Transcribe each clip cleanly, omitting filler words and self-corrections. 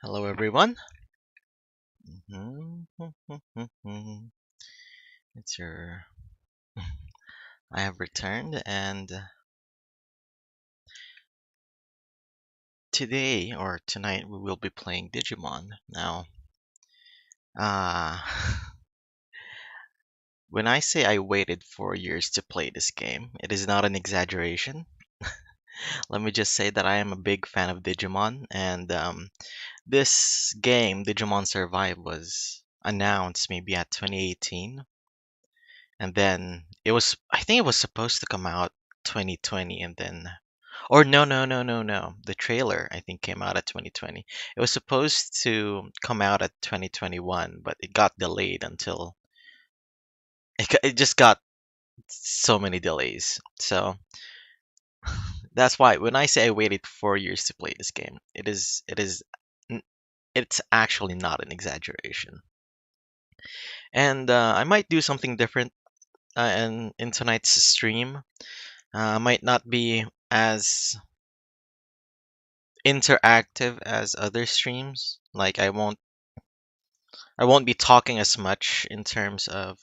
Hello, everyone. It's your. I have returned, and today or tonight we will be playing Digimon. Now, uh, when I say I waited 4 years to play this game, it is not an exaggeration. Let me just say that I am a big fan of Digimon, and this game, Digimon Survive, was announced maybe at 2018, and then I think it was supposed to come out 2020, and then or no. The trailer I think came out at 2020. It was supposed to come out at 2021, but it got delayed until it just got so many delays. So that's why when I say I waited 4 years to play this game, n- it's actually not an exaggeration. And I might do something different in tonight's stream. Might not be as interactive as other streams. Like I won't be talking as much in terms of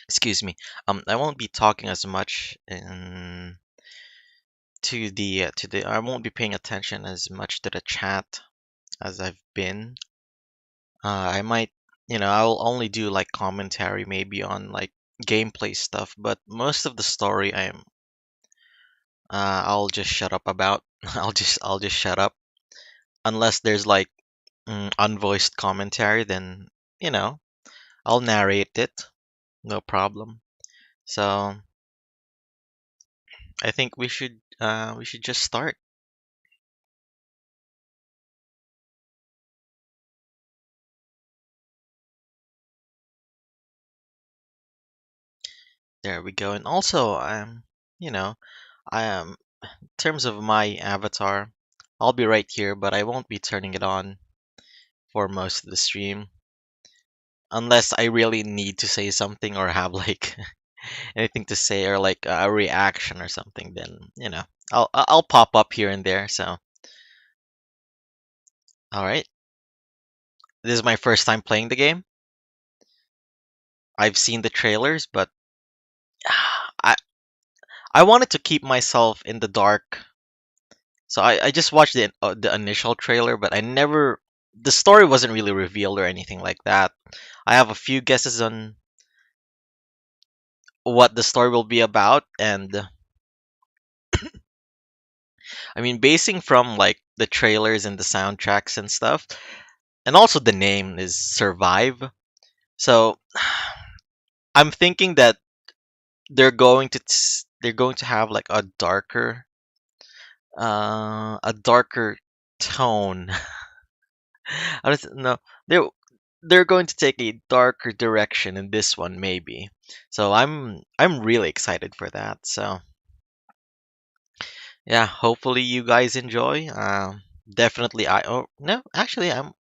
excuse me. I won't be talking as much in to the I won't be paying attention as much to the chat as I've been. I might, I'll only do like commentary maybe on like gameplay stuff, but most of the story I'll just shut up about. I'll just shut up unless there's like unvoiced commentary, then you know I'll narrate it, no problem. So I think we should just start. There we go. And also, you know, I am in terms of my avatar, I'll be right here, but I won't be turning it on for most of the stream unless I really need to say something or have like anything to say or like a reaction or something. Then I'll pop up here and there. So all right, this is my first time playing the game. I've seen the trailers, but I I wanted to keep myself in the dark. So I just watched the initial trailer, but I never the story wasn't really revealed or anything like that. I have a few guesses on what the story will be about, and I mean, basing from like the trailers and the soundtracks and stuff, and also the name is Survive. So I'm thinking that they're going to have like a darker tone. I don't know. They're going to take a darker direction in this one, maybe. So I'm really excited for that. So yeah, hopefully you guys enjoy. Definitely I oh no, actually I'm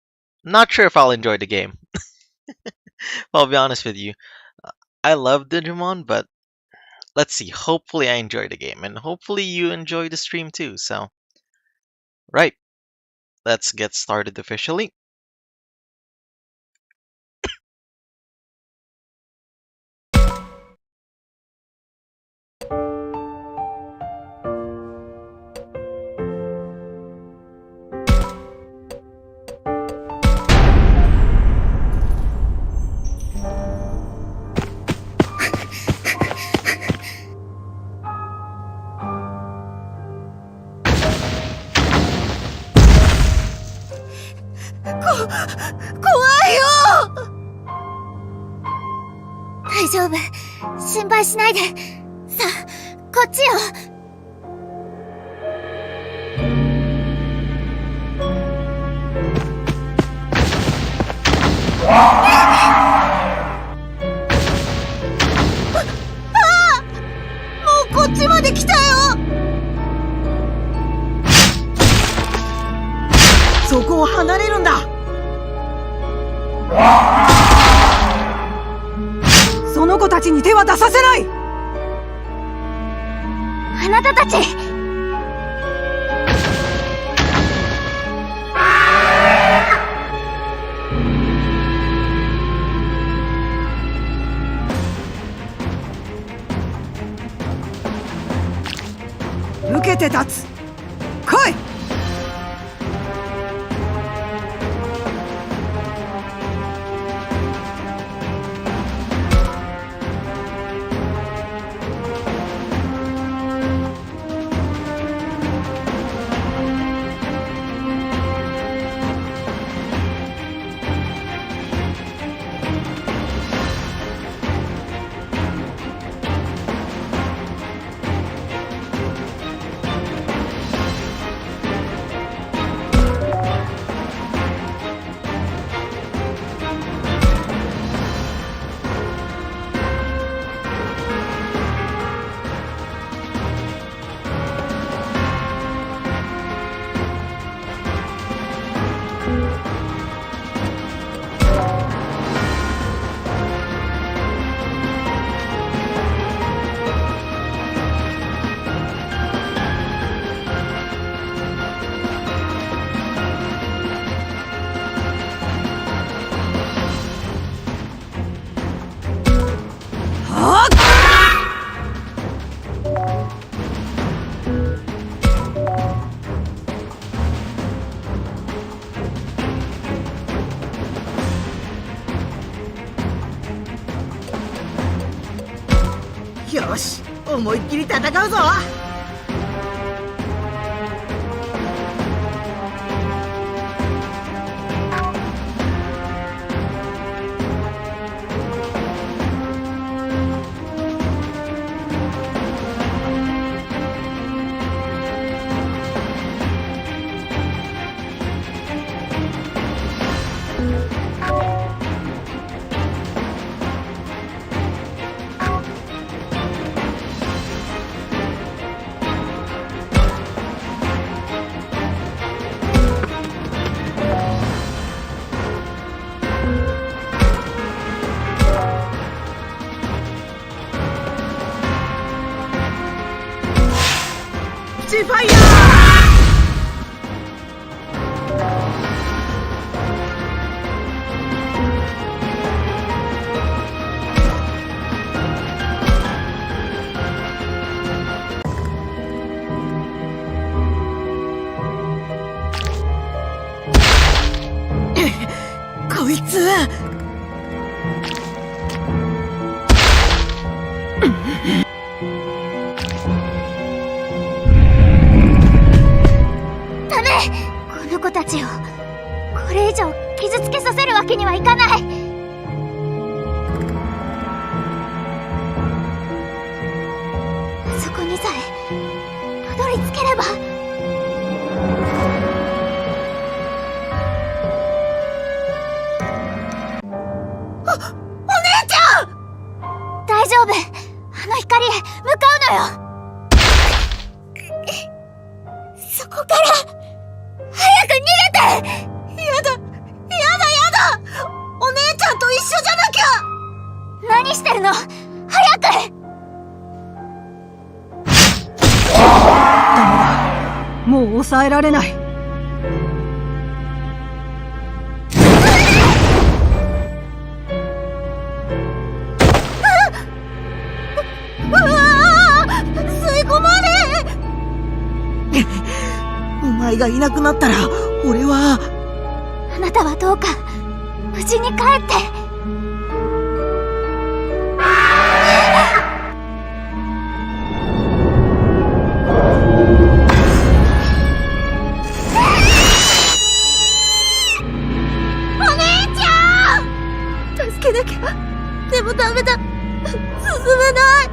not sure if I'll enjoy the game. I'll be honest with you. I love Digimon, but let's see. Hopefully I enjoy the game, and hopefully you enjoy the stream too. So right, let's get started officially. 大丈夫。心配しないで。さあ、こっちよ。もうこっちまで来たよ。そこを離れるんだ。その子たちに手は出させない。あなたたちつ来い。よし、思いっきり戦うぞ。ファイヤー。こいつこの子たちをこれ以上傷つけさせるわけにはいかない。あそこにさえたどり着ければ。お姉ちゃん！大丈夫、あの光へ向かうのよ。そこから早く逃げて！やだ！お姉ちゃんと一緒じゃなきゃ！何してるの？早く！もう抑えられない。吸い込まれ！お前がいなくなったら俺は。あなたはどうか無事に帰って。お姉ちゃん！助けなきゃ。でもダメだ。進めない。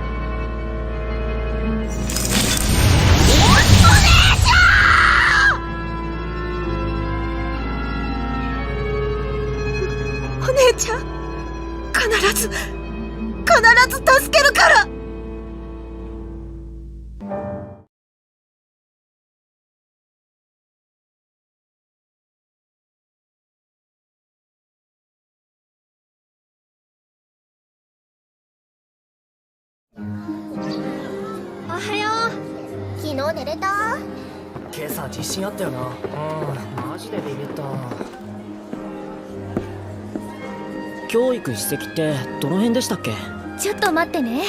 お姉ちゃん、必ず助けるから。おはよう。昨日寝れた？今朝地震あったよな。マジでビビった。教育史跡ってどの辺でしたっけ？ちょっと待ってね。こ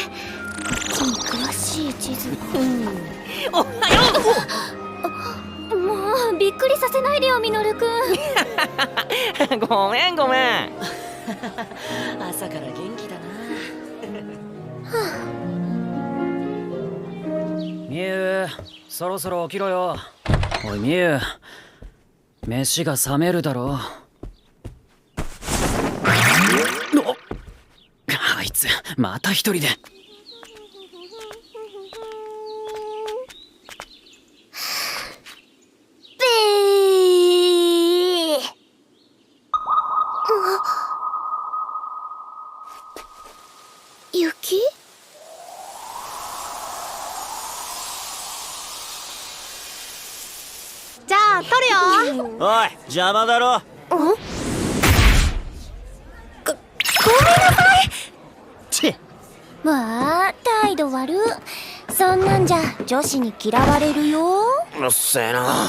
っちに詳しい地図。おはよもうびっくりさせないでよ、ミノルくん。ごめんごめん。朝から元気だな。みゆ、そろそろ起きろよ。おいみゆ、飯が冷めるだろ。あいつまた一人で。雪？じゃあ撮るよ。おい邪魔だろ。ごめんなさい。チわあ、態度悪。そんなんじゃ女子に嫌われるよ。うっせえな。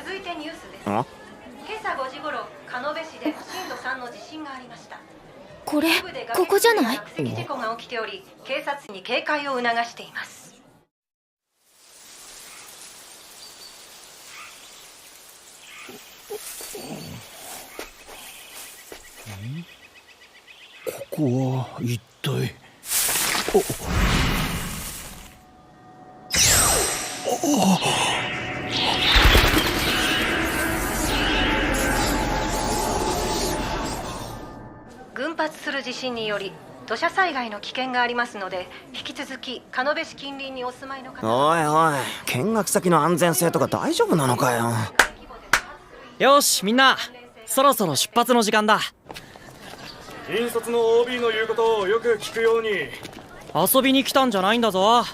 続いてニュースです。ん今朝5時頃、鹿部市で震度3の地震がありました。これ、ここじゃない？落石事故が起きており、警察に警戒を促しています。ここは一体。群発する地震により土砂災害の危険がありますので、引き続き鹿部市近隣にお住まいの方は。おいおい、見学先の安全性とか大丈夫なのかよ。よしみんな、そろそろ出発の時間だ。引率の OB の言うことをよく聞くように。遊びに来たんじゃないんだぞ。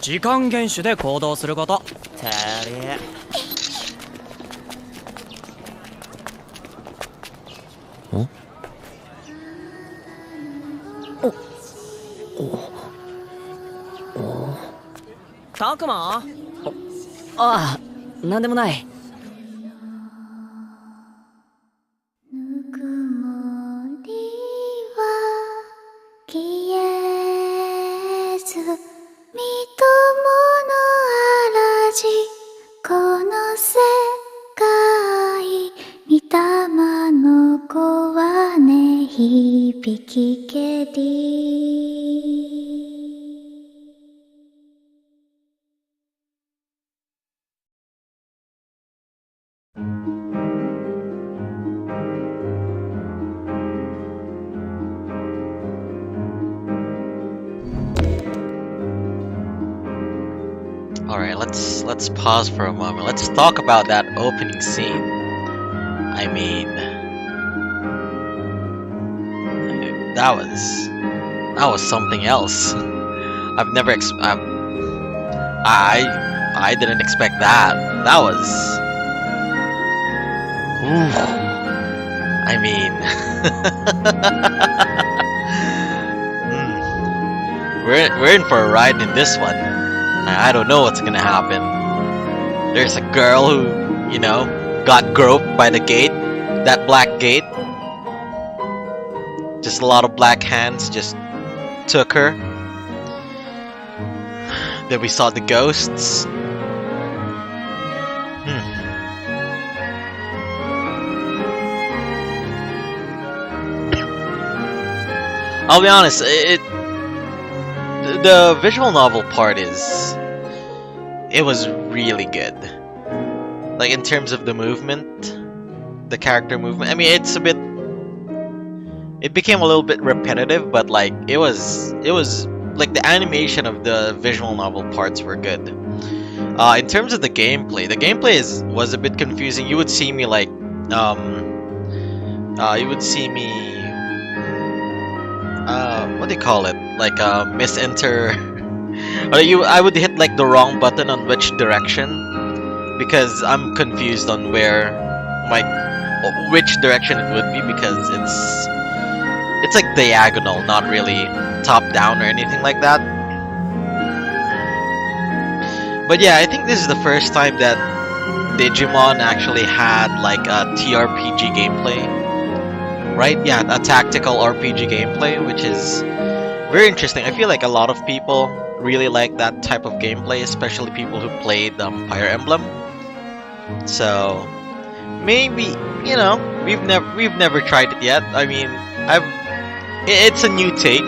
時間厳守で行動すること。たれ。たくま？ああ、なんでもない。ぬくもりは消えず、みともの嵐、この世界、御霊の子はね、響きけり。Alright, let's pause for a moment. Let's talk about that opening scene. I mean, that was something else. I've never I didn't expect that. That was ooh. I mean we're in for a ride in this one. I don't know what's gonna happen. There's a girl who, you know, got groped by the gate, that black gate. Just a lot of black hands just took her. Then we saw the ghosts. I'll be honest, the visual novel part it was really good. Like in terms of the movement, the character movement. I mean, it became a little bit repetitive, but like it was like the animation of the visual novel parts were good. In terms of the gameplay was a bit confusing. You would see me like what do you call it? Like misenter. I would hit like the wrong button on which direction because I'm confused on which direction it would be, because it's like diagonal, not really top down or anything like that. But yeah, I think this is the first time that Digimon actually had like a TRPG gameplay. Right? Yeah, a tactical RPG gameplay, which is very interesting. I feel like a lot of people really like that type of gameplay, especially people who played Fire Emblem. So maybe, you know, we've never tried it yet. I mean, it's a new take.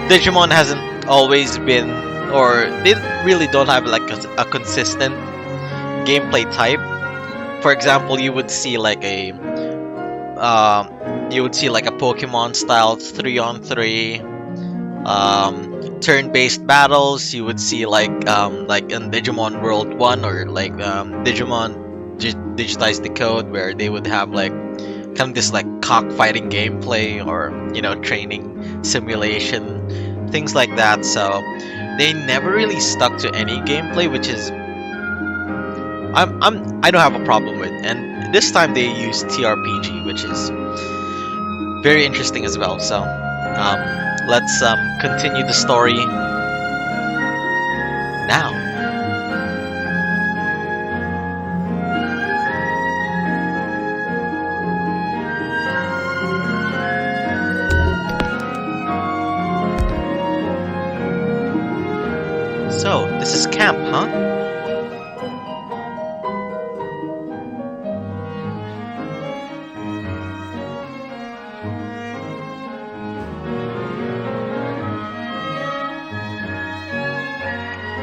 Digimon hasn't always been, or they really don't have like a consistent gameplay type. For example, you would see like a Pokemon style 3-on-3 turn-based battles. You would see like in Digimon World 1 or like Digimon Digitize the Code, where they would have like kind of this like cockfighting gameplay, or you know, training simulation, things like that. So they never really stuck to any gameplay, which is I don't have a problem with. And this time they used TRPG, which is very interesting as well. So let's continue the story now. So, this is camp, huh?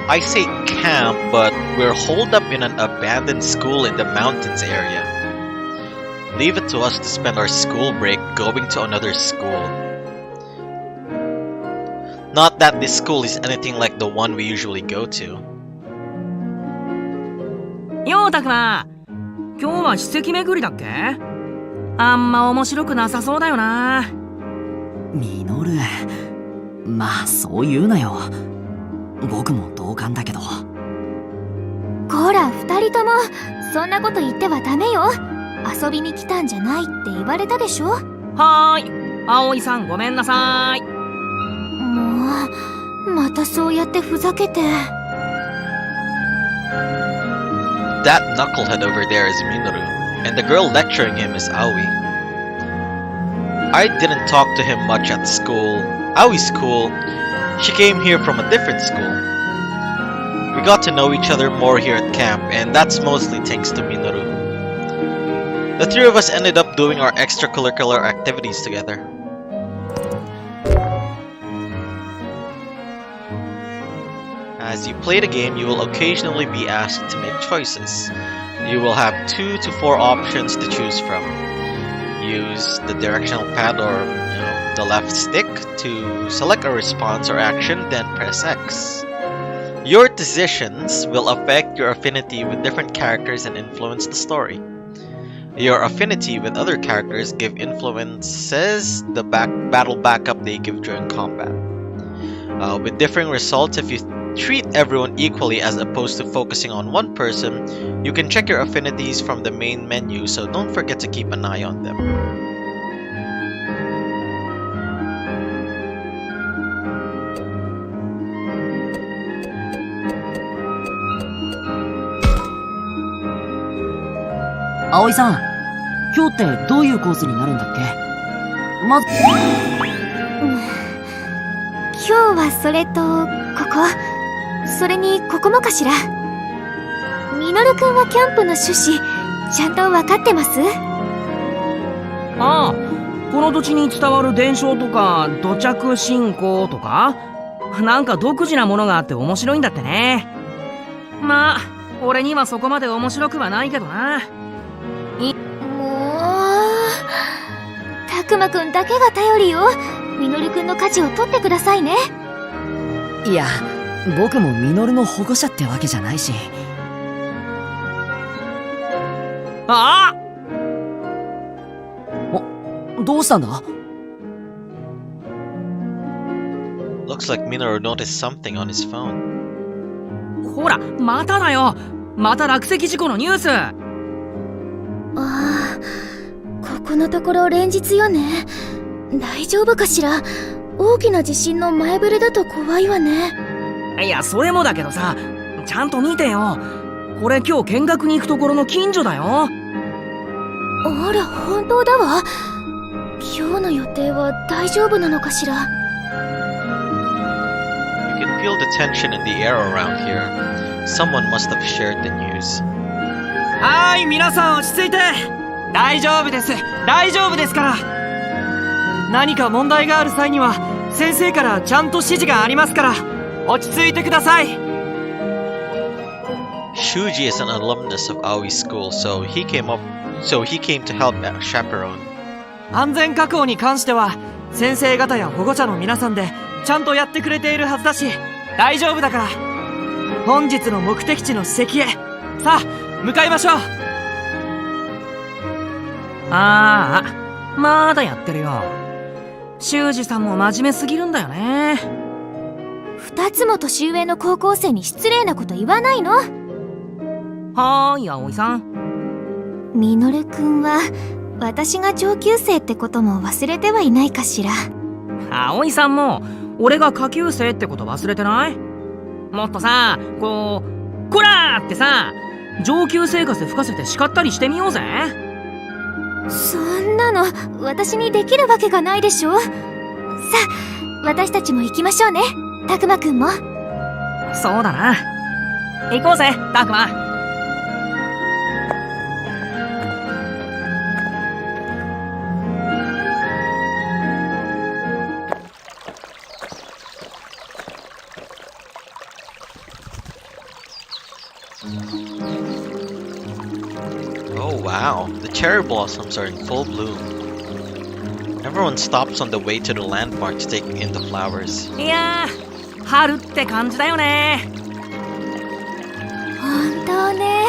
I say camp, but we're holed up in an abandoned school in the mountains area. Leave it to us to spend our school break going to another school. Not that this school is anything like the one we usually go to. ようたくな、今日は史跡巡りだっけ？あんま面白くなさそうだよな。ミノル、まあそう言うなよ。僕も同感だけど。こら、二人ともそんなこと言ってはダメよ。遊びに来たんじゃないって言われたでしょ。はーい、葵さんごめんなさい。もう、またそうやってふざけて。That knucklehead over there is Minoru, and the girl lecturing him is Aoi. I didn't talk to him much at school. Aoi's cool. She came here from a different school. We got to know each other more here at camp, and that's mostly thanks to Minoru. The three of us ended up doing our extracurricular activities together. As you play the game, you will occasionally be asked to make choices. You will have 2 to 4 options to choose from. Use the directional pad or the left stick to select a response or action, then press X. Your decisions will affect your affinity with different characters and influence the story. Your affinity with other characters give influences the battle backup they give during combat. With differing results, if you treat everyone equally as opposed to focusing on one person, you can check your affinities from the main menu, so don't forget to keep an eye on them. Aoiさん、今日ってどういうコースになるんだっけ？まず、今日はそれとここ、それにここもかしら。ミノルくんはキャンプの趣旨ちゃんと分かってます？ああ、この土地に伝わる伝承とか土着信仰とか、なんか独自なものがあって面白いんだってね。まあ俺にはそこまで面白くはないけどな。もう、たくまくんだけが頼りよ。ミノルくんの舵を取ってくださいね。いや、僕もミノルの保護者ってわけじゃないし。ああ！どうしたんだ？ Looks like Minoru noticed something on his phone. ほら、まただよ。また落石事故のニュース。ああ、ここのところ連日よね。大丈夫かしら。大きな地震の前触れだと怖いわね。いや、それもだけどさ、ちゃんと見てよ。これ今日見学に行くところの近所だよ。あら、本当だわ。今日の予定は大丈夫なのかしら。You can feel the tension in the air around here. Someone must have shared the news. はーい、皆さん落ち着いて。大丈夫です。大丈夫ですから。何か問題がある際には先生からちゃんと指示がありますから、落ち着いてください。Shuji is an alumnus of Aoi School, so he came to help chaperone. 安全確保に関しては先生方や保護者の皆さんでちゃんとやってくれているはずだし、大丈夫だから。本日の目的地の史跡へさあ向かいましょう。ああ、まだやってるよ。修二さんも真面目すぎるんだよね。2つも年上の高校生に失礼なこと言わないの。はーい、葵さん。ミノルくんは私が上級生ってことも忘れてはいないかしら。葵さんも俺が下級生ってこと忘れてない？もっとさ、こらーってさ、上級生活吹かせて叱ったりしてみようぜ。そんなの私にできるわけがないでしょ。さあ私たちも行きましょうね、たくまくんも。そうだな。行こうぜ、たくま。Oh wow, the cherry blossoms are in full bloom. Everyone stops on the way to the landmark to take in the flowers. いやー、春って感じだよね。本当ね、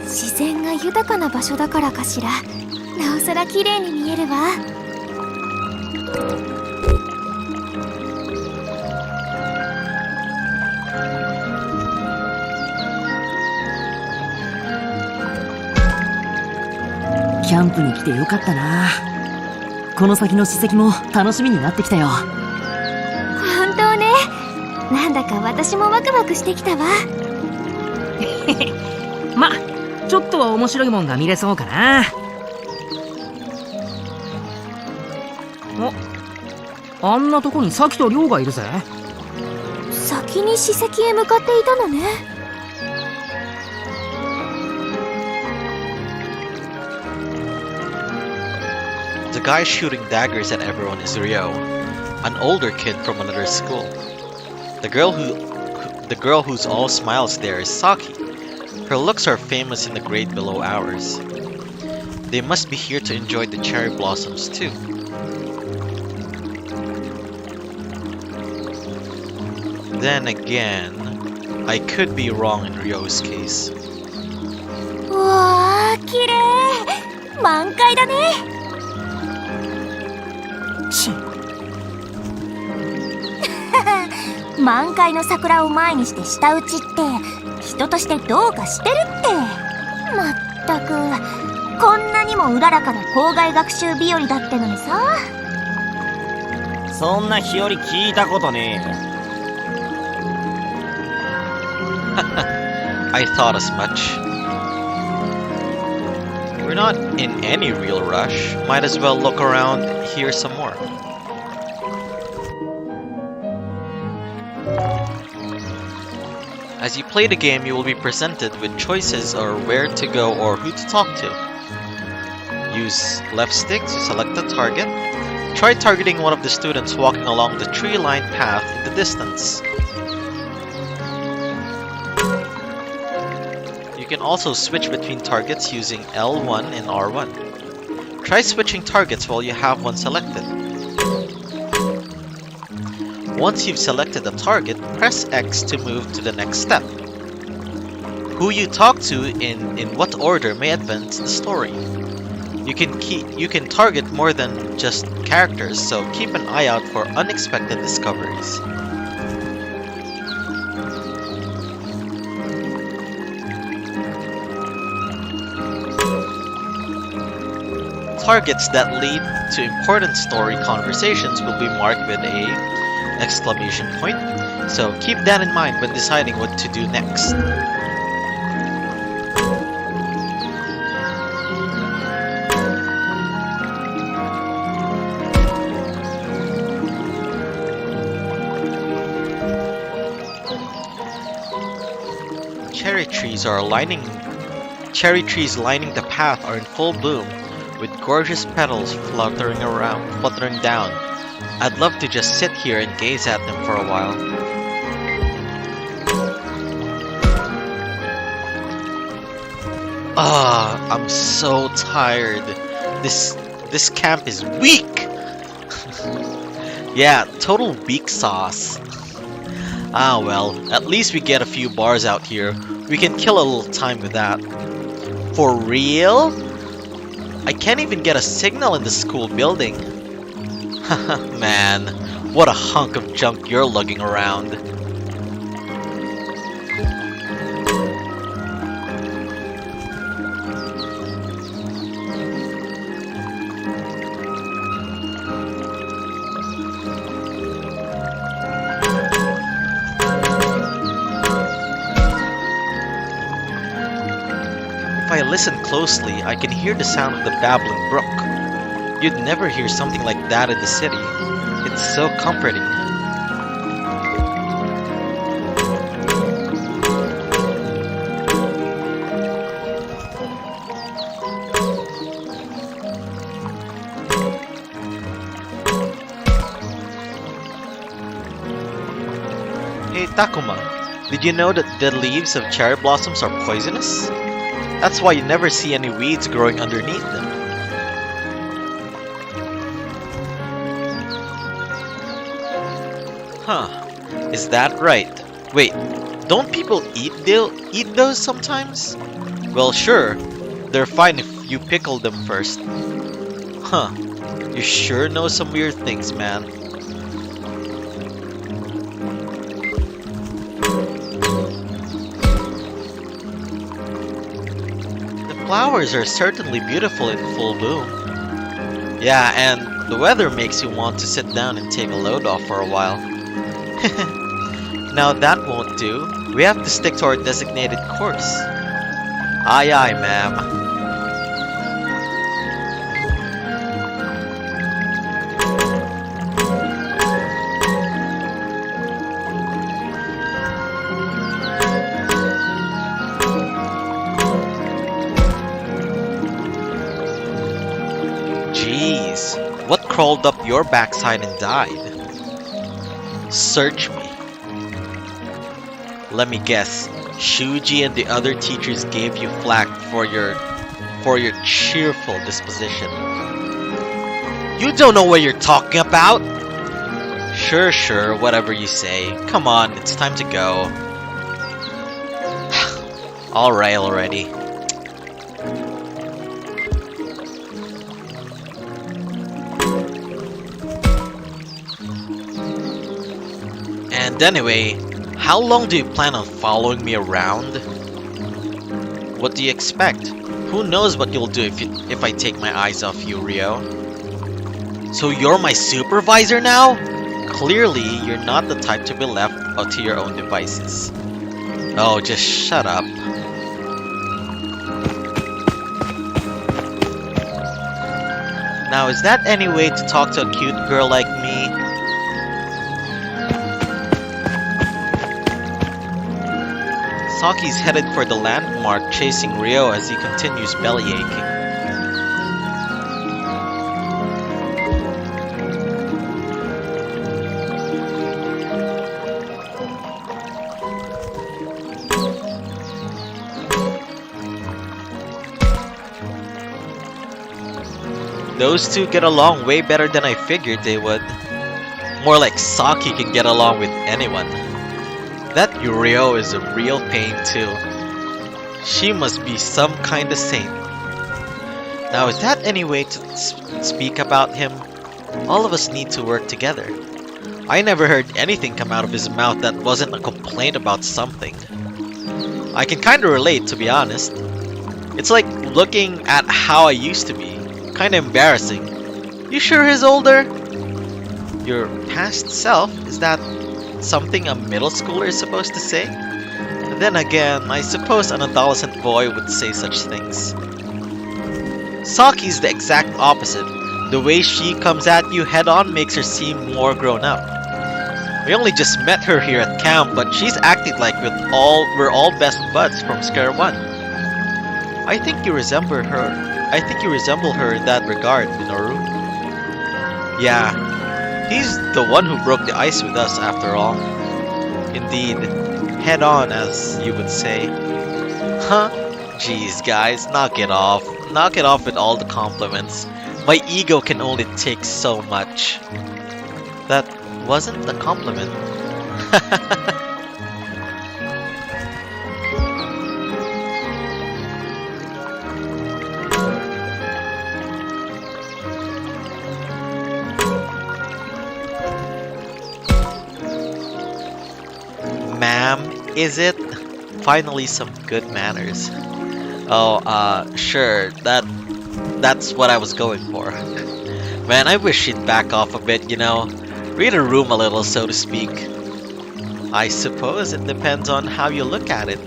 自然が豊かな場所だからかしら、なおさら綺麗に見えるわ。キャンプに来てよかったな。この先の史跡も楽しみになってきたよ。本当ね、なんだか私もワクワクしてきたわ。ま、ちょっとは面白いもんが見れそうかな。あんなとこにサキとリョウがいるぜ。先に史跡へ向かっていたのね。The guy shooting daggers at everyone is Ryo, an older kid from another school. The girl who's all smiles there is Saki. Her looks are famous in the grade below ours. They must be here to enjoy the cherry blossoms too. Then again, I could be wrong in Ryo's case. うわー、綺麗。満開だね。満開の桜を前にして舌打ちって人としてどうかしてるって。まったく、こんなにもうららかな校外学習日和だってのにさ。そんな日和聞いたことねえ。I thought as much. We're not in any real rush. Might as well look around here some more. As you play the game, you will be presented with choices or where to go or who to talk to. Use left stick to select a target. Try targeting one of the students walking along the tree-lined path in the distance. You can also switch between targets using L1 and R1. Try switching targets while you have one selected. Once you've selected a target, press X to move to the next step. Who you talk to in what order may advance the story. You can target more than just characters, so keep an eye out for unexpected discoveries. Targets that lead to important story conversations will be marked with a exclamation point, so keep that in mind when deciding what to do next. cherry trees lining the path are in full bloom, with gorgeous petals fluttering down. I'd love to just sit here and gaze at them for a while. I'm so tired. This camp is weak. Yeah, total weak sauce. Ah well, at least we get a few bars out here. We can kill a little time with that. For real? I can't even get a signal in the school building. Haha, man, what a hunk of junk you're lugging around. If I listen closely, I can hear the sound of the babbling brook. You'd never hear something like that in the city. It's so comforting. Hey Takuma, did you know that the leaves of cherry blossoms are poisonous? That's why you never see any weeds growing underneath them. Huh, is that right? Wait, don't people eat those sometimes? Well, sure, they're fine if you pickle them first. Huh, you sure know some weird things, man. Flowers are certainly beautiful in full bloom. Yeah, and the weather makes you want to sit down and take a load off for a while. Now that won't do. We have to stick to our designated course. Aye aye, ma'am. Jeez, what crawled up your backside and died? Search me. Let me guess, Shuji and the other teachers gave you flack for your cheerful disposition. You don't know what you're talking about! Sure, whatever you say. Come on, it's time to go. Alright already. And anyway, how long do you plan on following me around? What do you expect? Who knows what you'll do if I take my eyes off you, Ryo? So you're my supervisor now? Clearly, you're not the type to be left out to your own devices. Oh, just shut up. Now, is that any way to talk to a cute girl like me? Saki's headed for the landmark, chasing Ryo as he continues bellyaching. Those two get along way better than I figured they would. More like Saki can get along with anyone. That Ryo is a real pain too. She must be some kind of saint. Now is that any way to speak about him? All of us need to work together. I never heard anything come out of his mouth that wasn't a complaint about something. I can kinda relate, to be honest. It's like looking at how I used to be. Kinda embarrassing. You sure he's older? Your past self? Is that something a middle schooler is supposed to say? Then again, I suppose an adolescent boy would say such things. Saki's the exact opposite. The way she comes at you head on makes her seem more grown up. We only just met her here at camp, but she's acting like we're all best buds from square one. I think you resemble her. I think you resemble her in that regard, Minoru. Yeah, he's the one who broke the ice with us after all. Indeed, head on, as you would say. Huh? Jeez, guys, knock it off. Knock it off with all the compliments. My ego can only take so much. That wasn't a compliment. Ma'am, is it? Finally some good manners. Oh, sure, that's what I was going for. Man, I wish she'd back off a bit, you know. Read her room a little, so to speak. I suppose it depends on how you look at it.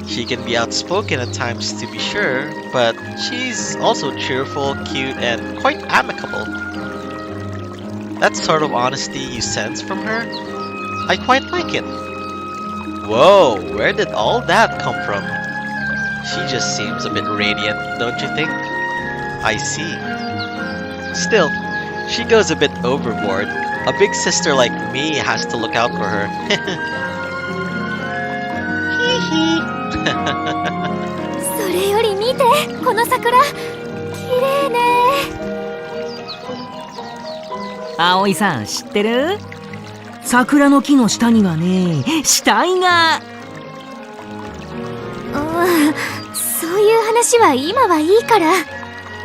She can be outspoken at times, to be sure, but she's also cheerful, cute, and quite amicable. That sort of honesty you sense from her, I quite like it. Whoa, where did all that come from? She just seems a bit radiant, don't you think? I see. Still, she goes a bit overboard. A big sister like me has to look out for her. Hee それより見て、この桜。綺麗ね。葵さん知ってる？桜の木の下にはね、死体が。そういう話は今はいいから。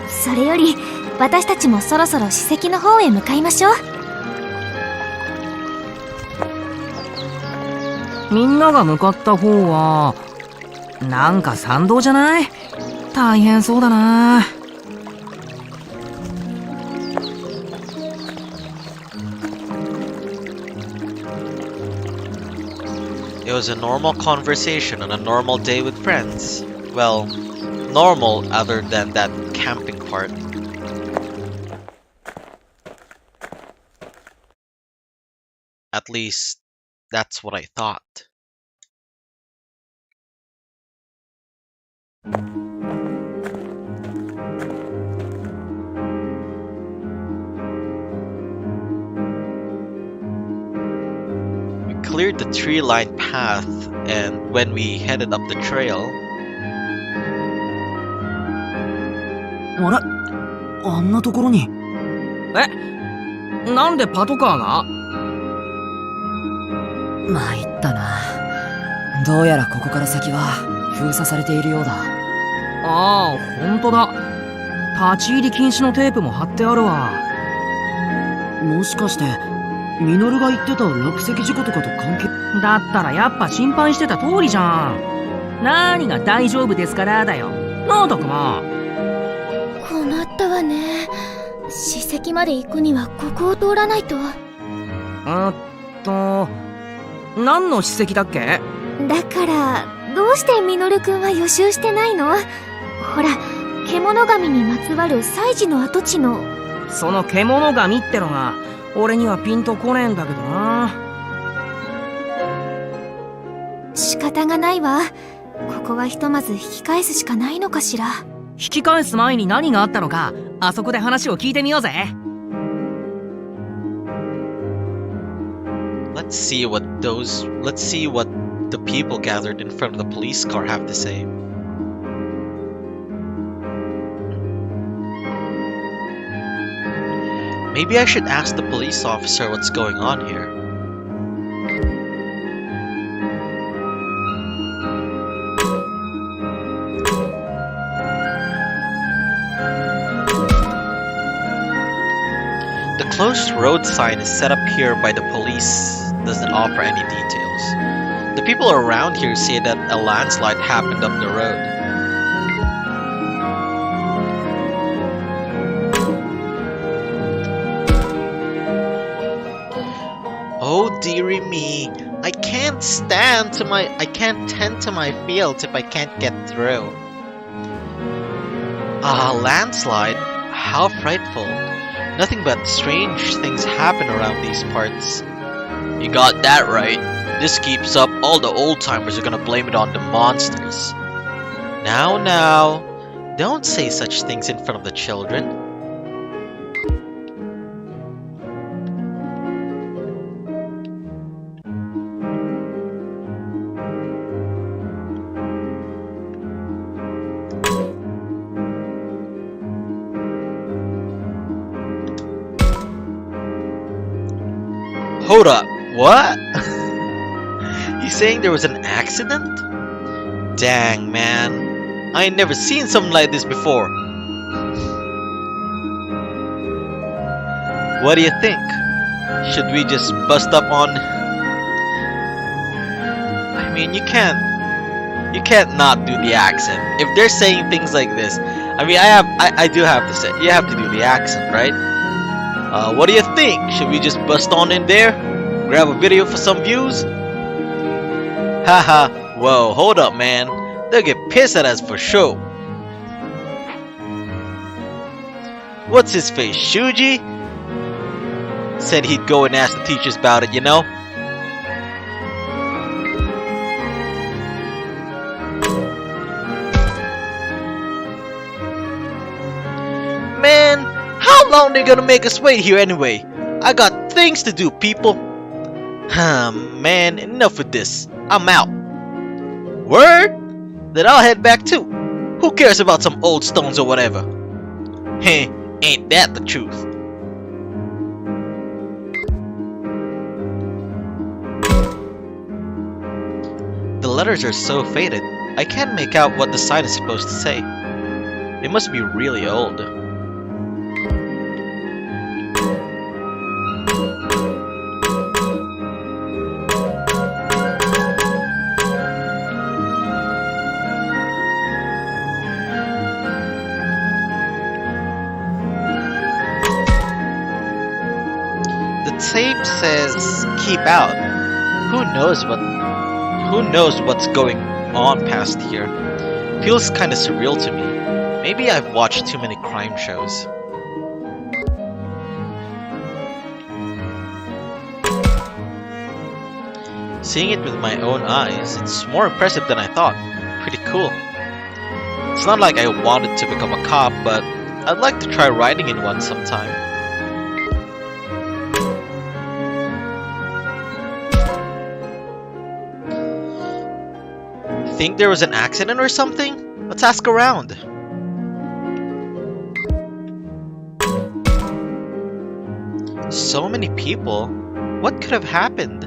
それより私たちもそろそろ史跡の方へ向かいましょう。みんなが向かった方はなんか参道じゃない？大変そうだな。It was a normal conversation on a normal day with friends. Well, normal other than that camping part. At least, that's what I thought. We cleared the tree-lined path, and when we headed up the trail, あれ？あんなところに。え？なんでパトカーが？参ったな。どうやらここから先は封鎖されているようだ。ああ、ほんとだ。立ち入り禁止のテープも貼ってあるわ。もしかしてミノルが言ってた落石事故とかと関係？だったらやっぱ心配してた通りじゃん。何が大丈夫ですからだよ。なあ、たくま。困ったわね。史跡まで行くにはここを通らないと。何の史跡だっけ？だからどうしてミノルくんは予習してないの？ほら、獣神にまつわる祭事の跡地の。その獣神ってのが俺にはピンとこねえんだけどな。仕方がないわ。ここはひとまず引き返すしかないのかしら。引き返す前に何があったのか、あそこで話を聞いてみようぜ。let's see what the people gathered in front of the police car have to say. Maybe I should ask the police officer what's going on here. The closed road sign is set up here by the police doesn't offer any details. The people around here say that a landslide happened up the road. Oh dearie me, I can't tend to my fields if I can't get through. Ah, landslide, how frightful. Nothing but strange things happen around these parts. You got that right. This keeps up, all the old timers are gonna blame it on the monsters. Now, don't say such things in front of the children. Hold up, what? You saying there was an accident? Dang, man. I ain't never seen something like this before. What do you think? Should we just bust up on... I mean, you can't not do the accent. If they're saying things like this, I mean, I do have to say, you have to do the accent, right? What do you think? Should we just bust on in there? Grab a video for some views? Haha, whoa, hold up, man. They'll get pissed at us for sure. What's his face, Shuji? Said he'd go and ask the teachers about it, you know? Man, how long they gonna make us wait here anyway? I got things to do, people. Man, enough with this. I'm out. Word? Then I'll head back too. Who cares about some old stones or whatever? Heh, ain't that the truth? The letters are so faded, I can't make out what the sign is supposed to say. It must be really old. The tape says keep out. Who knows what's going on past here? Feels kinda surreal to me. Maybe I've watched too many crime shows. Seeing it with my own eyes, it's more impressive than I thought. Pretty cool. It's not like I wanted to become a cop, but I'd like to try riding in one sometime. Think there was an accident or something? Let's ask around. So many people. What could have happened?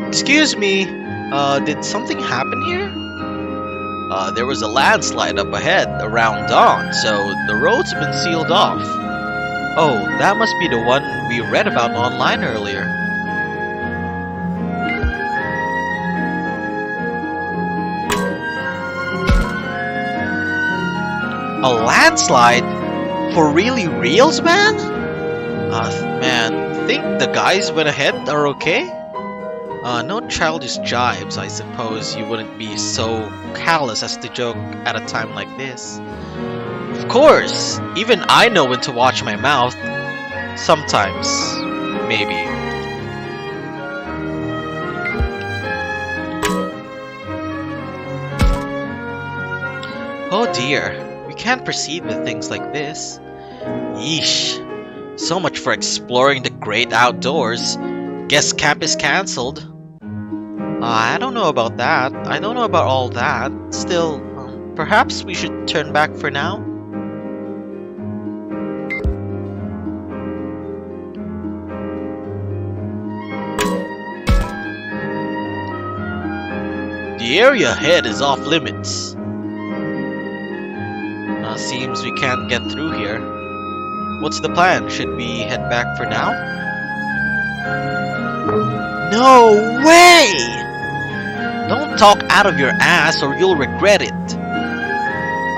Excuse me, did something happen here? There was a landslide up ahead around dawn, so the road's been sealed off. Oh, that must be the one we read about online earlier. A landslide? For really reals, man? Man, think the guys went ahead are okay? No childish jibes, I suppose you wouldn't be so callous as to joke at a time like this. Of course! Even I know when to watch my mouth. Sometimes. Maybe. Oh dear. We can't proceed with things like this. Yeesh. So much for exploring the great outdoors. Guess camp is cancelled. I don't know about that. I don't know about all that. Still, perhaps we should turn back for now? The area ahead is off limits. Seems we can't get through here. What's the plan? Should we head back for now? No way! Don't talk out of your ass or you'll regret it.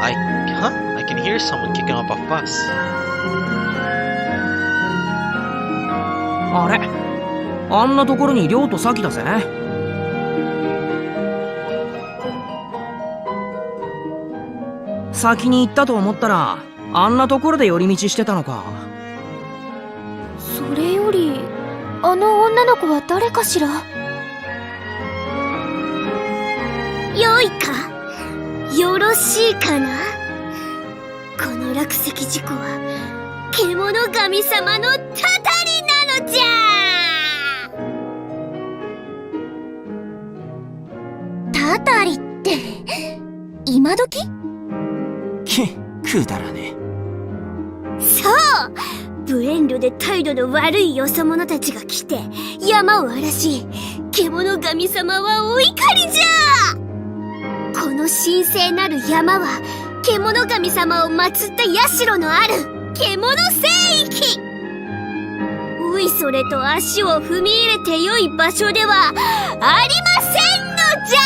I can hear someone kicking up a fuss. あれあんなところに亮と咲だぜ。先に行ったと思ったらあんなところで寄り道してたのか。それよりあの女の子は誰かしら。よいか、よろしいかな。この落石事故は獣神様のたたりなのじゃ。たたりって今時？くだらねそう、無遠慮で態度の悪いよそ者たちが来て山を荒らし、獣神様はお怒りじゃ。この神聖なる山は獣神様を祀った社のある獣聖域。おいそれと足を踏み入れてよい場所ではありませんのじゃ。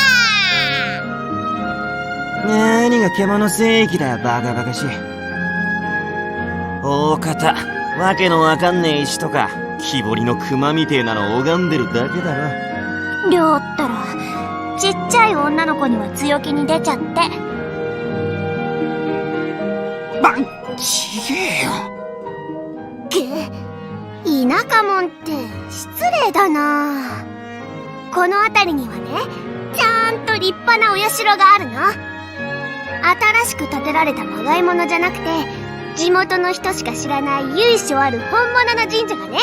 何が獣聖域だよ、バカバカしい。大方わけのわかんねえ石とか木彫りの熊みてえなの拝んでるだけだろ。りょうったらちっちゃい女の子には強気に出ちゃって。ちげえよ。田舎もんって失礼だな。この辺りにはね、ちゃんと立派なお社があるの。新しく建てられたまがいものじゃなくて、地元の人しか知らない由緒ある本物の神社がね。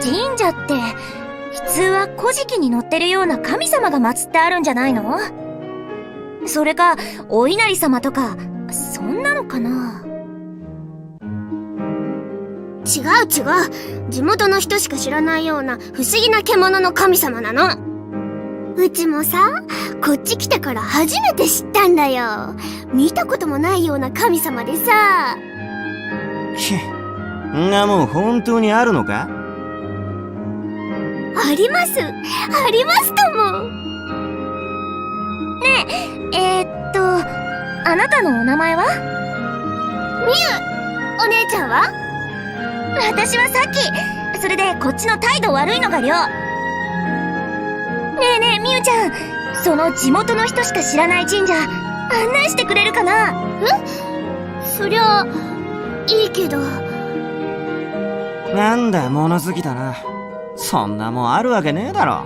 神社って普通は古事記に載ってるような神様が祀ってあるんじゃないの？それかお稲荷様とかそんなのかな。違う、地元の人しか知らないような不思議な獣の神様なの。うちもさ、こっち来てから初めて知ったんだよ。見たこともないような神様でさ。んなもん本当にあるのか？ありますとも。ねえ、あなたのお名前は？みゆ。お姉ちゃんは？私はさっき。それでこっちの態度悪いのがりょう。ねえねえみゆちゃん、その地元の人しか知らない神社案内してくれるかな？そりゃいいけど。なんだよ、物好きだな。そんなもんあるわけねえだろ。あ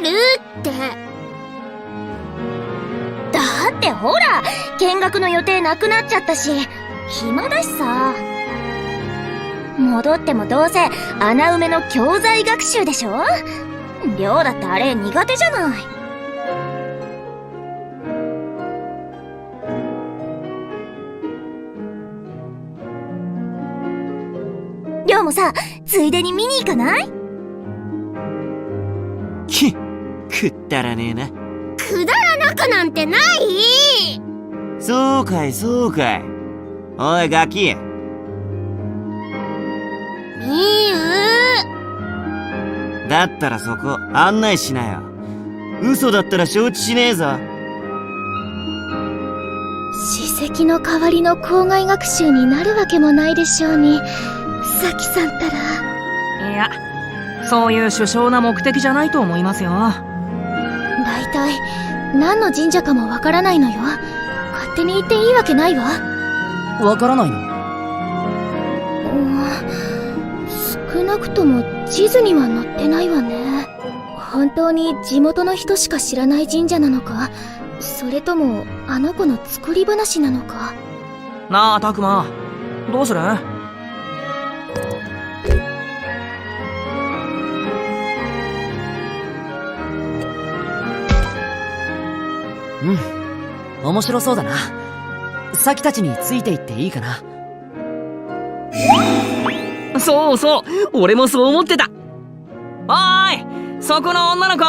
るって。だってほら、見学の予定なくなっちゃったし暇だしさ。戻ってもどうせ穴埋めの教材学習でしょ。りょうだってあれ苦手じゃない。りょうもさ、ついでに見に行かない？くったらねえな。くだらなくなんてない。そうかい。おいガキ、みゆ。だったらそこ案内しなよ。嘘だったら承知しねえぞ。史跡の代わりの校外学習になるわけもないでしょうに、さきさんたら。いや、そういう殊勝な目的じゃないと思いますよ。だいたい何の神社かもわからないのよ。勝手に言っていいわけないわ。わからないの？少なくとも地図には載ってないわね。本当に地元の人しか知らない神社なのか、それともあの子の作り話なのか。なあ、たくま、どうする？面白そうだな。サキたちについていっていいかな。そう、俺もそう思ってた。おーい、そこの女の子。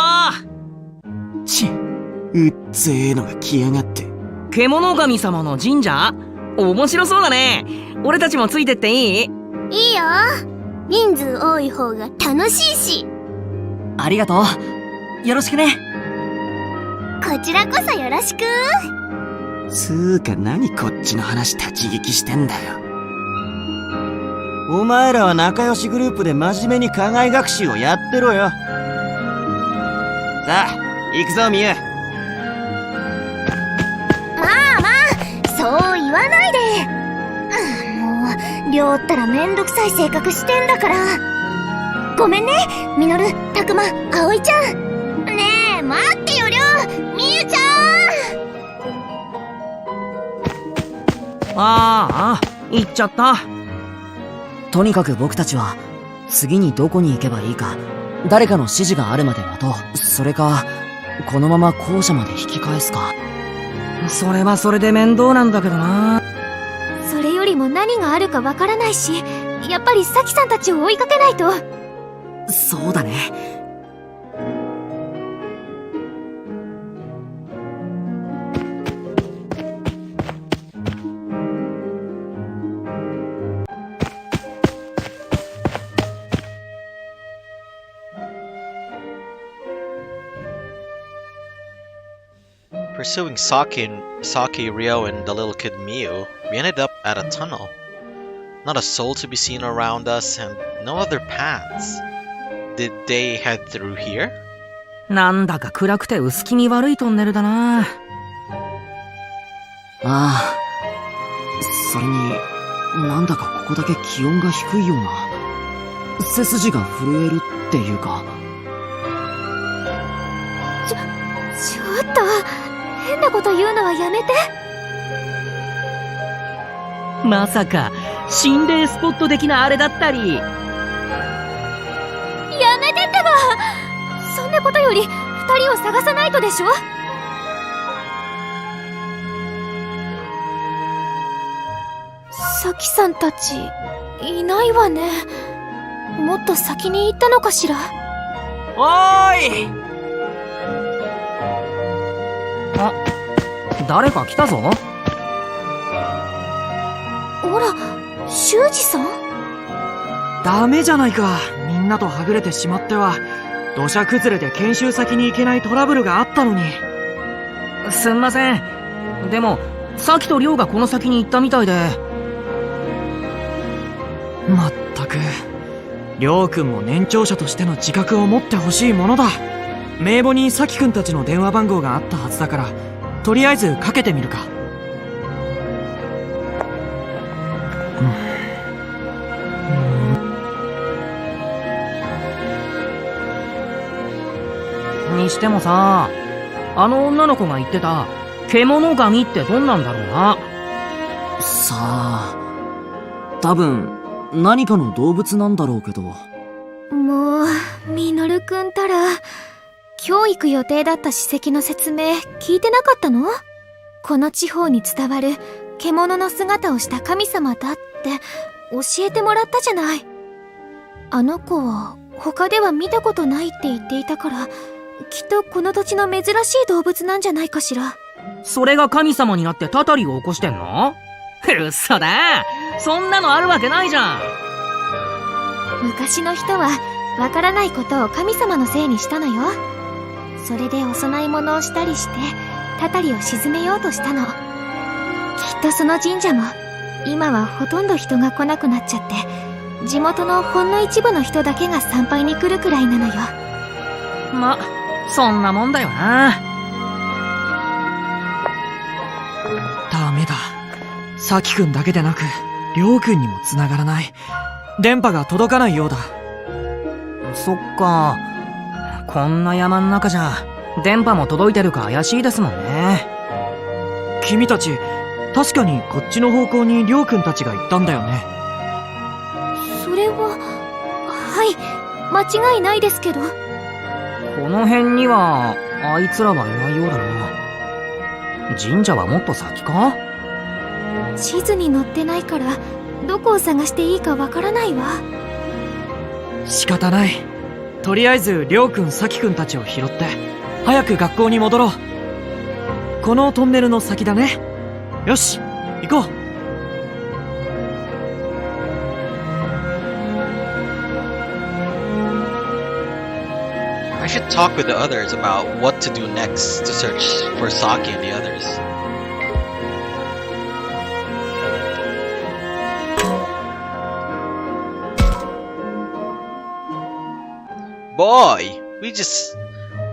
うっぜえのが来やがって。獣神様の神社？面白そうだね。俺たちもついてっていい？いいよ。人数多い方が楽しいし。ありがとう。よろしくね。こちらこそよろしく。つーか何こっちの話立ち聞きしてんだよ。お前らは仲良しグループで真面目に課外学習をやってろよ。さあ、行くぞミユ。そう言わないで。もう、りょうったらめんどくさい性格してんだから。ごめんね、ミノル、タクマ、アオイちゃん。ねえ、待ってよ、りょう、みゆちゃん。ああ、行っちゃった。とにかく僕たちは次にどこに行けばいいか誰かの指示があるまで待とう。それかこのまま校舎まで引き返すか。それはそれで面倒なんだけどな。それよりも何があるかわからないし、やっぱりサキさんたちを追いかけないと。そうだね。Pursuing Saki, Ryo, and the little kid Miu, we ended up at a tunnel. Not a soul to be seen around us, and no other paths. Did they head through here? なんだか暗くて薄気味悪いトンネルだな。ああ、それになんだかここだけ気温が低いような。背筋が震えるっていうか。ちょっと変なこと言うのはやめて。まさか心霊スポット的なあれだったり。やめてってば。そんなことより二人を探さないとでしょ。サキさんたちいないわね。もっと先に行ったのかしら。おーい。あ、誰か来たぞ。ほら、修二さん。ダメじゃないか。みんなとはぐれてしまっては土砂崩れで研修先に行けないトラブルがあったのに。すんません。でもサキとリョウがこの先に行ったみたいで。まったくリョウ君も年長者としての自覚を持ってほしいものだ。名簿にサキ君たちの電話番号があったはずだから、とりあえずかけてみるか。にしてもさ、あの女の子が言ってた獣神ってどんなんだろうな。さあ、多分何かの動物なんだろうけど。もうミノルくんたら今日行く予定だった史跡の説明聞いてなかったの？この地方に伝わる獣の姿をした神様だって教えてもらったじゃない。あの子は他では見たことないって言っていたから、きっとこの土地の珍しい動物なんじゃないかしら。それが神様になってたたりを起こしてんの？嘘だ。そんなのあるわけないじゃん。昔の人はわからないことを神様のせいにしたのよ。それでお供え物をしたりしてたたりを鎮めようとしたの。きっとその神社も今はほとんど人が来なくなっちゃって、地元のほんの一部の人だけが参拝に来るくらいなのよ。ま、そんなもんだよな。ダメだ。サキ君だけでなくリョウ君にも繋がらない。電波が届かないようだ。そっか。こんな山ん中じゃ電波も届いてるか怪しいですもんね。君たち確かにこっちの方向にリョウ君たちが行ったんだよね。それは、はい、間違いないですけど。この辺にはあいつらはいないようだな。神社はもっと先か？地図に載ってないからどこを探していいかわからないわ。仕方ない。とりあえずりょうくん、さきくんたちを拾って早く学校に戻ろう。このトンネルの先だね。よし、行こう。I should talk with the others about what to do next to search for Saki and the others. boy!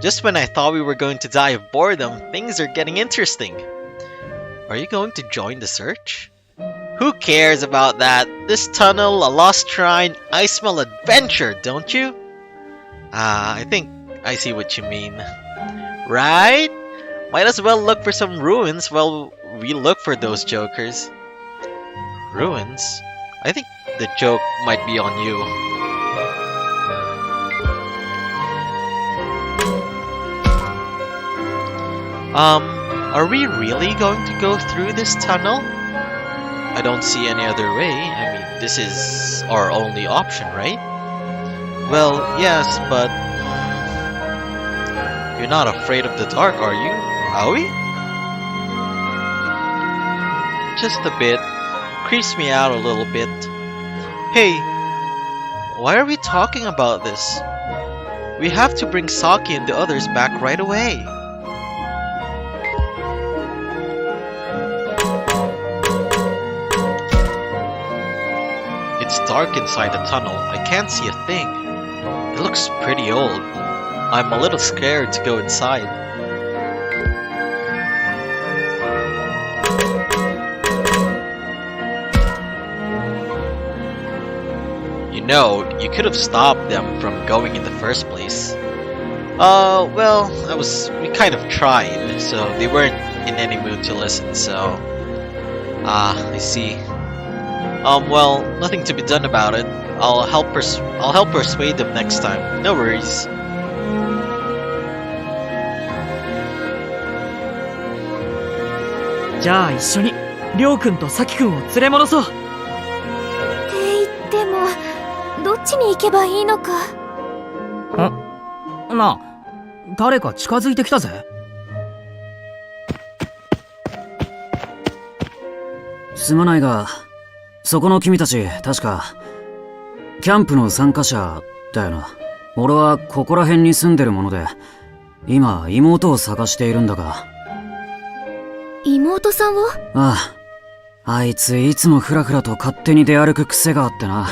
Just when I thought we were going to die of boredom, things are getting interesting. Are you going to join the search? Who cares about that? This tunnel, a lost shrine, I smell adventure, don't you? I think I see what you mean. Right? Might as well look for some ruins while we look for those jokers. Ruins? I think the joke might be on you. Are we really going to go through this tunnel? I don't see any other way. I mean, this is our only option, right? Well, yes, but... You're not afraid of the dark, are you? Are we? Just a bit. Creeps me out a little bit. Hey, why are we talking about this? We have to bring Saki and the others back right away. It's dark inside the tunnel. I can't see a thing. It looks pretty old. I'm a little scared to go inside. You know, you could have stopped them from going in the first place. Well, we kind of tried, so they weren't in any mood to listen, so... I see. Well, nothing to be done about it. I'll help persuade them next time. No worries.じゃあ一緒にりょうくんとさきくんを連れ戻そう。って言っても、どっちに行けばいいのか。なあ、誰か近づいてきたぜ。すまないが、そこの君たち、確か、キャンプの参加者だよな。俺はここら辺に住んでるもので、今、妹を探しているんだが。妹さんを？ああ。あいついつもフラフラと勝手に出歩く癖があってな。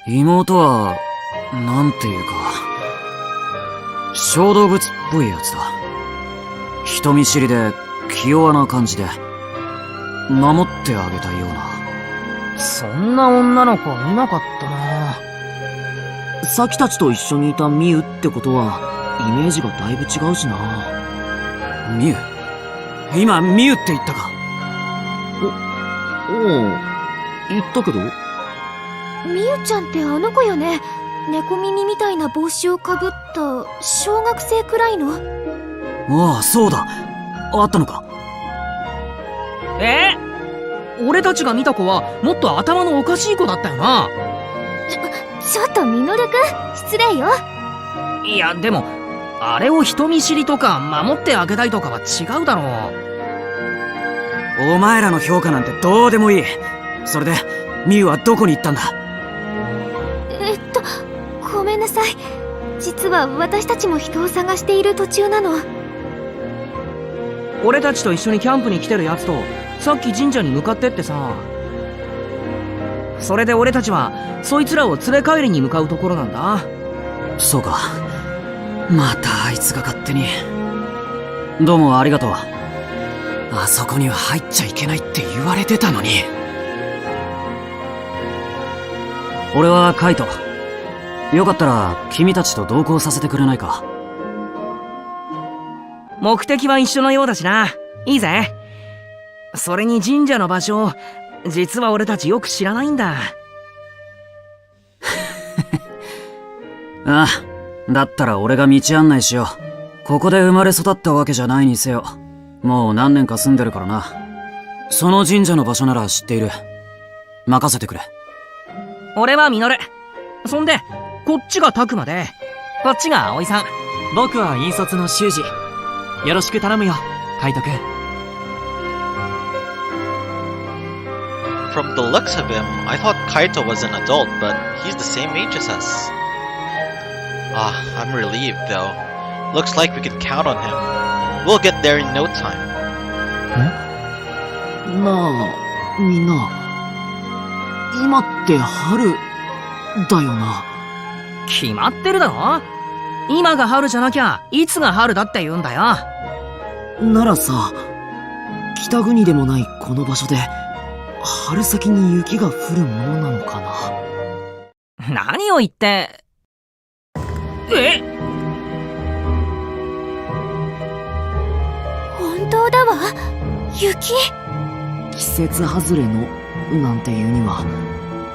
妹は、なんていうか、小動物っぽいやつだ。人見知りで、気弱な感じで、守ってあげたいような。そんな女の子はいなかったな。サキたちと一緒にいたミウってことは、イメージがだいぶ違うしな。ミウ？今、ミウって言ったか？おう、言ったけど。みゆちゃんってあの子よね。猫耳みたいな帽子をかぶった小学生くらいの。ああ、そうだ。あったのか。俺たちが見た子はもっと頭のおかしい子だったよな。ちょっとミノルくん、失礼よ。いや、でもあれを人見知りとか守ってあげたいとかは違うだろう。お前らの評価なんてどうでもいい。それでミウはどこに行ったんだ？ごめんなさい。実は私たちも人を探している途中なの。俺たちと一緒にキャンプに来てるやつとさっき神社に向かってってさ。それで俺たちはそいつらを連れ帰りに向かうところなんだ。そうか。またあいつが勝手に。どうもありがとう。あそこには入っちゃいけないって言われてたのに。俺はカイト。よかったら君たちと同行させてくれないか？目的は一緒のようだしな。いいぜ。それに神社の場所、実は俺たちよく知らないんだ。ああ、だったら俺が道案内しよう。ここで生まれ育ったわけじゃないにせよ。もう何年か住んでるからな。その神社の場所なら知っている。任せてくれ。俺はミノル。そんで、こっちがタクマで、こっちが葵さん。僕は引率の修二。よろしく頼むよ、カイトくん。From the looks of him, I thought Kaito was an adult, but he's the same age as us. I'm relieved though. Looks like we can count on him. We'll get there in no time. なあ、みんな。今って春、だよな。決まってるだろ。今が春じゃなきゃいつが春だって言うんだよ。ならさ、北国でもないこの場所で春先に雪が降るものなのかな。何を言って。え？本当だわ。雪。季節外れのなんて言うには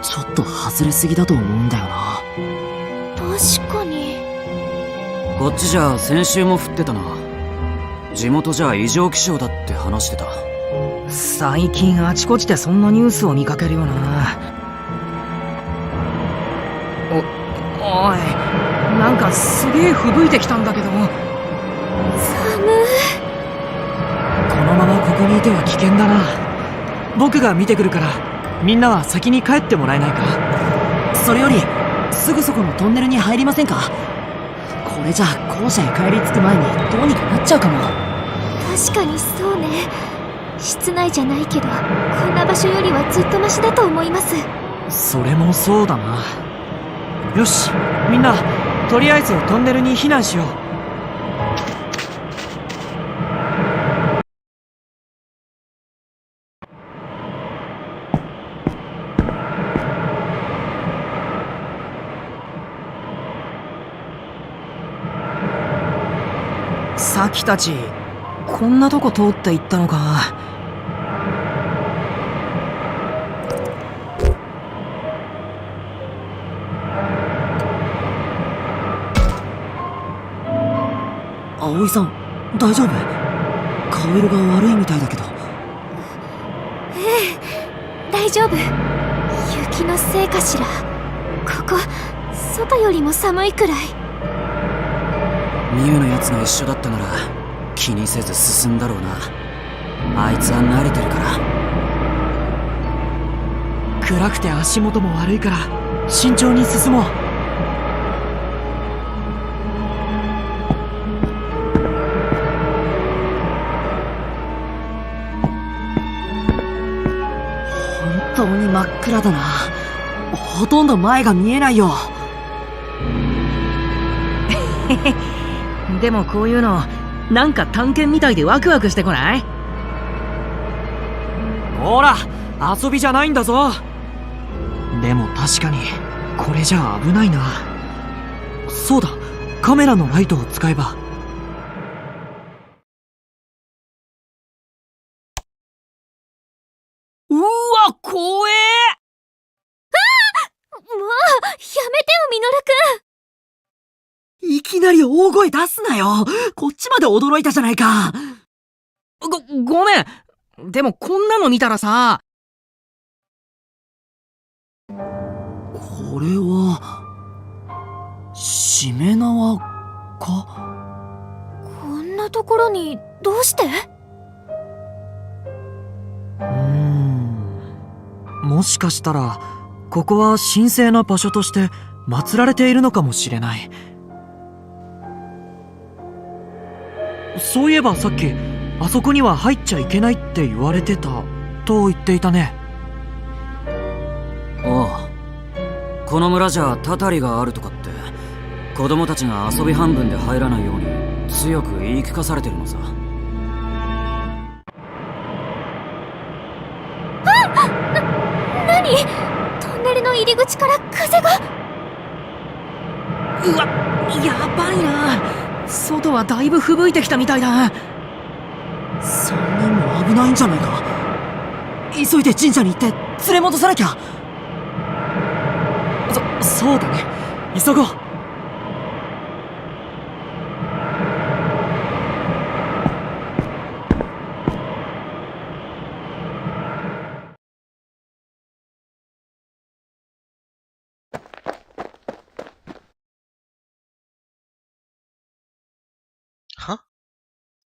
ちょっと外れすぎだと思うんだよな。確かに。こっちじゃ先週も降ってたな。地元じゃ異常気象だって話してた。最近あちこちでそんなニュースを見かけるよな。おい、なんかすげえ吹雪いてきたんだけど。寒い。このままここにいては危険だな。僕が見てくるからみんなは先に帰ってもらえないか。それよりすぐそこのトンネルに入りませんか。これじゃ校舎へ帰り着く前にどうにかなっちゃうかも。確かにそうね。室内じゃないけどこんな場所よりはずっとマシだと思います。それもそうだな。よし、みんなとりあえずトンネルに避難しよう。さきたちこんなとこ通って行ったのか。葵さん、大丈夫？顔色が悪いみたいだけど。ええ、大丈夫。雪のせいかしら。ここ外よりも寒いくらい。ミュウのやつが一緒だったなら気にせず進んだろうな。あいつは慣れてるから。暗くて足元も悪いから慎重に進もう。本当に真っ暗だな。ほとんど前が見えないよ。でもこういうのなんか探検みたいでワクワクしてこない？ほら、遊びじゃないんだぞ。でも確かにこれじゃ危ないな。そうだ、カメラのライトを使えば。うわ、怖え。もうやめてよ、ミノルくん。いきなり大声出すなよ。こっちまで驚いたじゃないか。ごめん。でもこんなの見たらさ。これはしめ縄か。こんなところにどうして？もしかしたらここは神聖な場所として祀られているのかもしれない。そういえばさっきあそこには入っちゃいけないって言われてたと言っていたね。おう、この村じゃたたりがあるとかって子供たちが遊び半分で入らないように強く言い聞かされてるのさ。何？トンネルの入り口から風が。うわ、やばいな。外はだいぶ吹雪いてきたみたいだ。3人も危ないんじゃないか。急いで神社に行って連れ戻さなきゃ。そうだね、急ごう。Huh?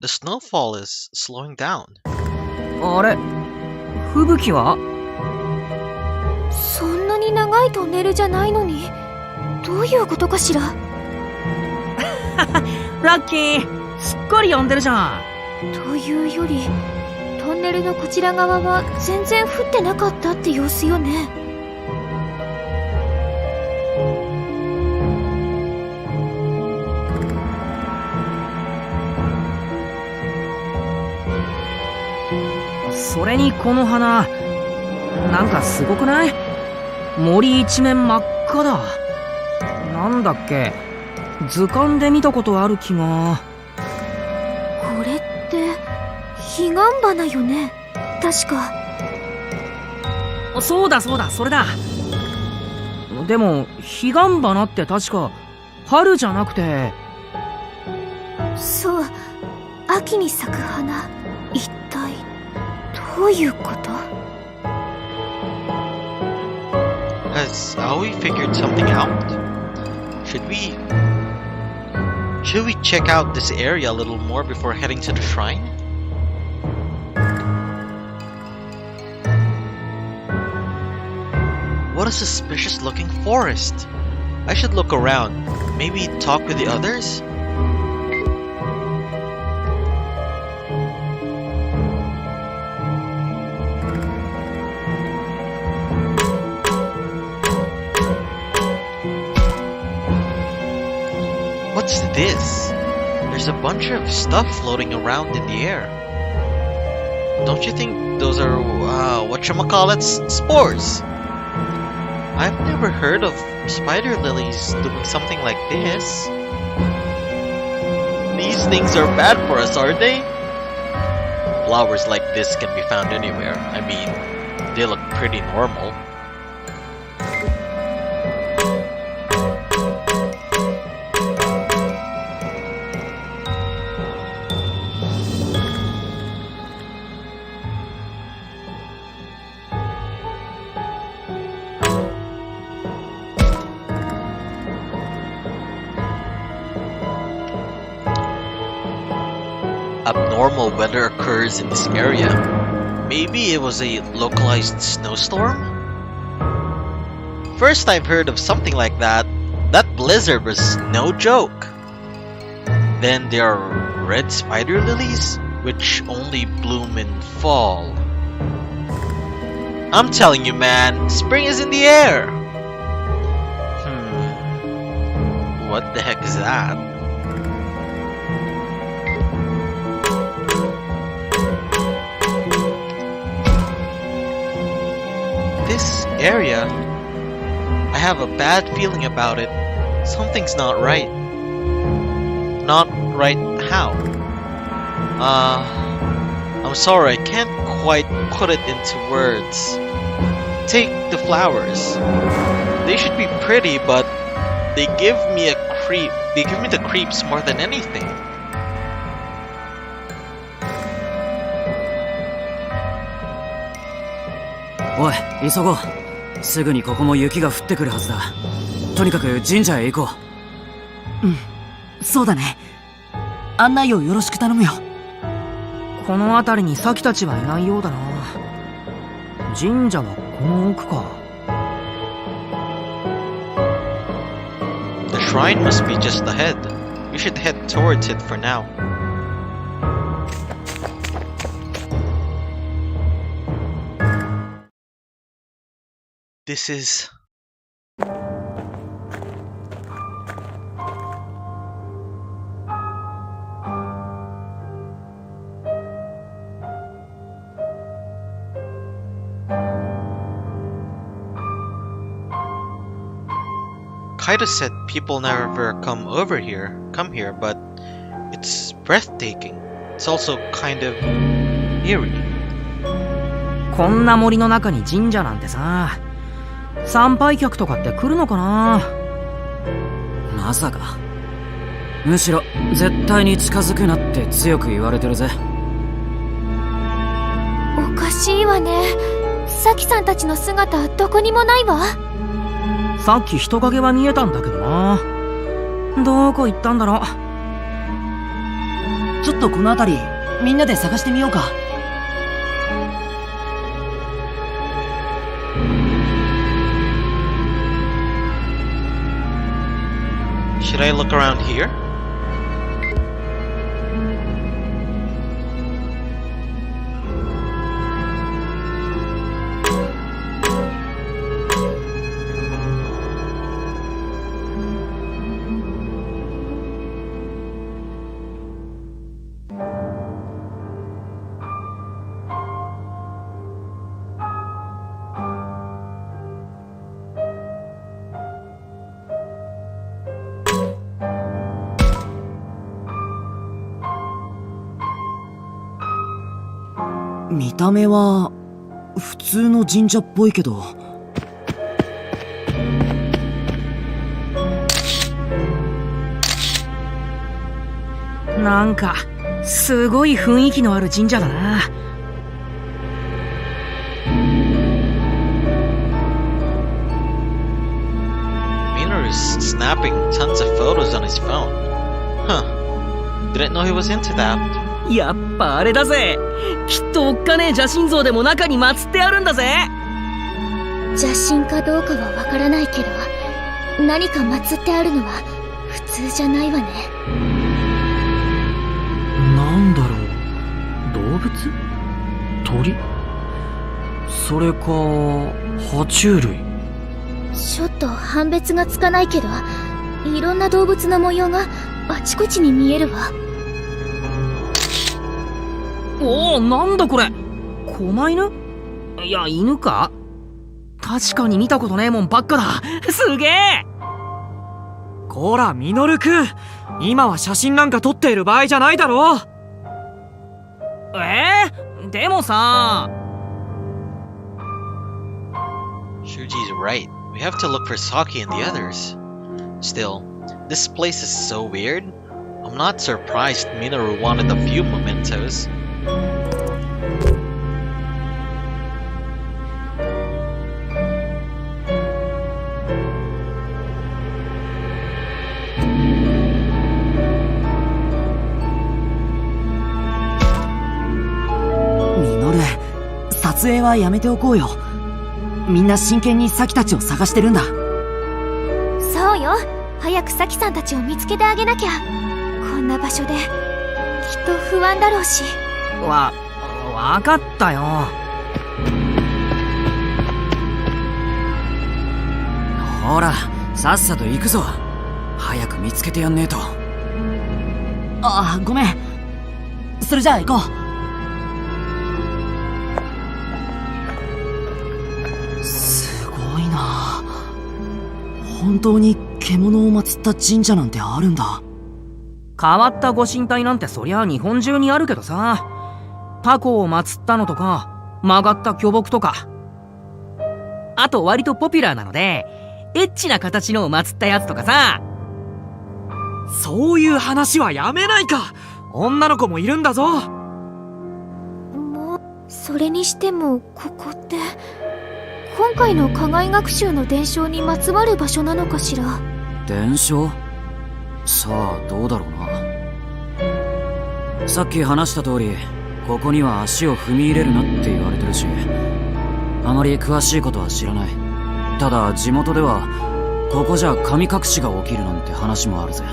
The snowfall is slowing down. あれ、吹雪は？そんなに長いトンネルじゃないのに、どういうことかしら。ラッキー、すっかり呼んでるじゃん。というよりトンネルのこちら側は全然降ってなかったって様子よね。それにこの花、なんかすごくない？森一面真っ赤だ。なんだっけ、図鑑で見たことある気が。これって彼岸花よね、確か。そうだそうだ、それだ。でも彼岸花って確か春じゃなくて。そう、秋に咲く花。一体どういうこと？ Has Aoi figured something out? Should we check out this area a little more before heading to the shrine? What a suspicious looking forest! I should look around, maybe talk with the others? What's this? There's a bunch of stuff floating around in the air. Don't you think those are, whatchamacallits, spores? I've never heard of spider lilies doing something like this. These things are bad for us, aren't they? Flowers like this can be found anywhere. I mean, they look pretty normal. Abnormal weather occurs in this area. Maybe it was a localized snowstorm? First I've heard of something like that. That blizzard was no joke. Then there are red spider lilies, which only bloom in fall. I'm telling you, man, spring is in the air! What the heck is that? This area, I have a bad feeling about it. Something's not right. Not right how? I'm sorry, I can't quite put it into words. Take the flowers. They should be pretty, but they give me the creeps more than anything. Oi, 急ごう。すぐにここも雪が降ってくるはずだ。とにかく神社へ行こう。うん、そうだね。案内をよろしく頼むよ。この辺りにサキたちはいないようだな。神社はこの奥か。The shrine must be just ahead. We should head towards it for now. This is... Kaito said people never come here, but it's breathtaking. It's also kind of eerie. こんな森の中に神社なんてさ、参拝客とかって来るのかな？まさか。むしろ絶対に近づくなって強く言われてるぜ。おかしいわね。サキさんたちの姿どこにもないわ。さっき人影は見えたんだけどな。どこ行ったんだろう。ちょっとこの辺りみんなで探してみようか。Should I look around here? 見た目は普通の神社っぽいけど。なんかすごい雰囲気のある神社だな。Minoru's snapping tons of photos on his phone. Huh. Didn't know he was into that. やっぱあれだぜ。きっとおっかねえ邪神像でも中に祀ってあるんだぜ。邪神かどうかはわからないけど、何か祀ってあるのは普通じゃないわね。なんだろう、動物？鳥？それか爬虫類？ちょっと判別がつかないけど、いろんな動物の模様があちこちに見えるわ。おお、なんだこれ。狛犬？いや、犬か？確かに見たことねえもんばっかだ。すげえ。こらミノルくん、今は写真なんか撮っている場合じゃないだろ。でもさ。Shuji's right. We have to look for Saki and the others. Still, this place is so weird. I'm not surprised Minoru wanted a few mementos. Minoru, 撮影はやめておこうよ。みんな真剣にサキたちを探してるんだ。そうよ、早くサキさんたちを見つけてあげなきゃ。こんな場所できっと不安だろうし。わかったよ。ほら、さっさと行くぞ。早く見つけてやんねえと。ああ、ごめん。それじゃあ行こう。すごいな。本当に獣を祀った神社なんてあるんだ。変わったご神体なんてそりゃ日本中にあるけどさ。タコを祀ったのとか、曲がった巨木とか。あと割とポピュラーなので、エッチな形のを祀ったやつとかさ。そういう話はやめないか。女の子もいるんだぞ。もう、それにしてもここって今回の課外学習の伝承にまつわる場所なのかしら。伝承？さあ、どうだろうな。さっき話した通り、ここには足を踏み入れるなって言われてるし、あまり詳しいことは知らない。ただ地元ではここじゃ神隠しが起きるなんて話もあるぜ。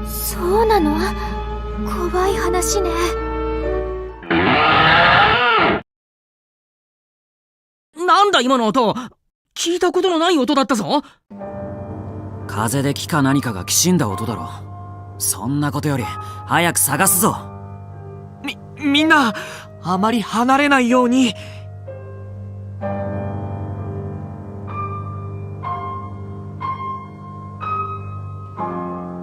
そうなの？怖い話ね。なんだ今の音。聞いたことのない音だったぞ。風で木か何かがきしんだ音だろ。そんなことより早く探すぞ。みんなあまり離れないように。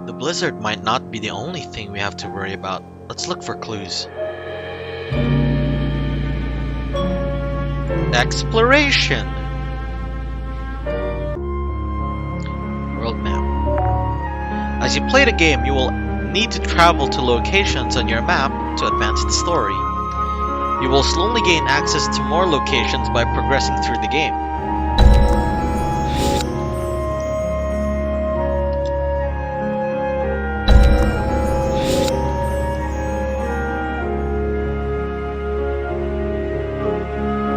The blizzard might not be the only thing we have to worry about. Let's look for clues. Exploration! World map. As you play the game, you will need to travel to locations on your map to advance the story. You will slowly gain access to more locations by progressing through the game.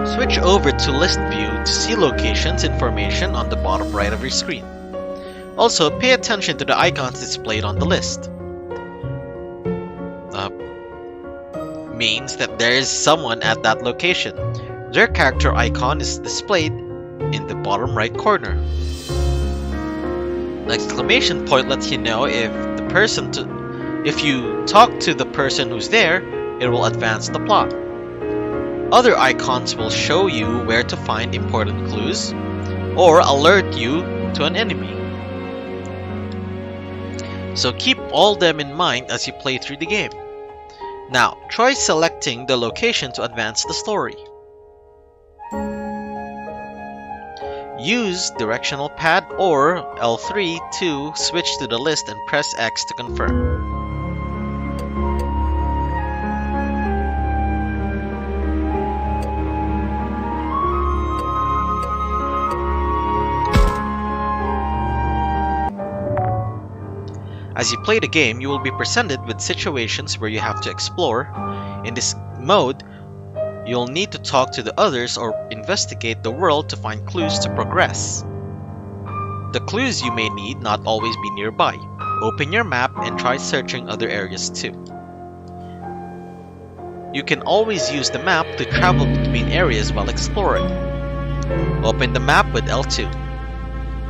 Switch over to List View to see locations information on the bottom right of your screen. Also, pay attention to the icons displayed on the list. Means that there is someone at that location. Their character icon is displayed in the bottom right corner. The exclamation point lets you know if you talk to the person who's there, it will advance the plot. Other icons will show you where to find important clues or alert you to an enemy. So keep all them in mind as you play through the game. Now, try selecting the location to advance the story. Use directional pad or L3 to switch to the list and press X to confirm. As you play the game, you will be presented with situations where you have to explore. In this mode, you'll need to talk to the others or investigate the world to find clues to progress. The clues you may need not always be nearby. Open your map and try searching other areas too. You can always use the map to travel between areas while exploring. Open the map with L2.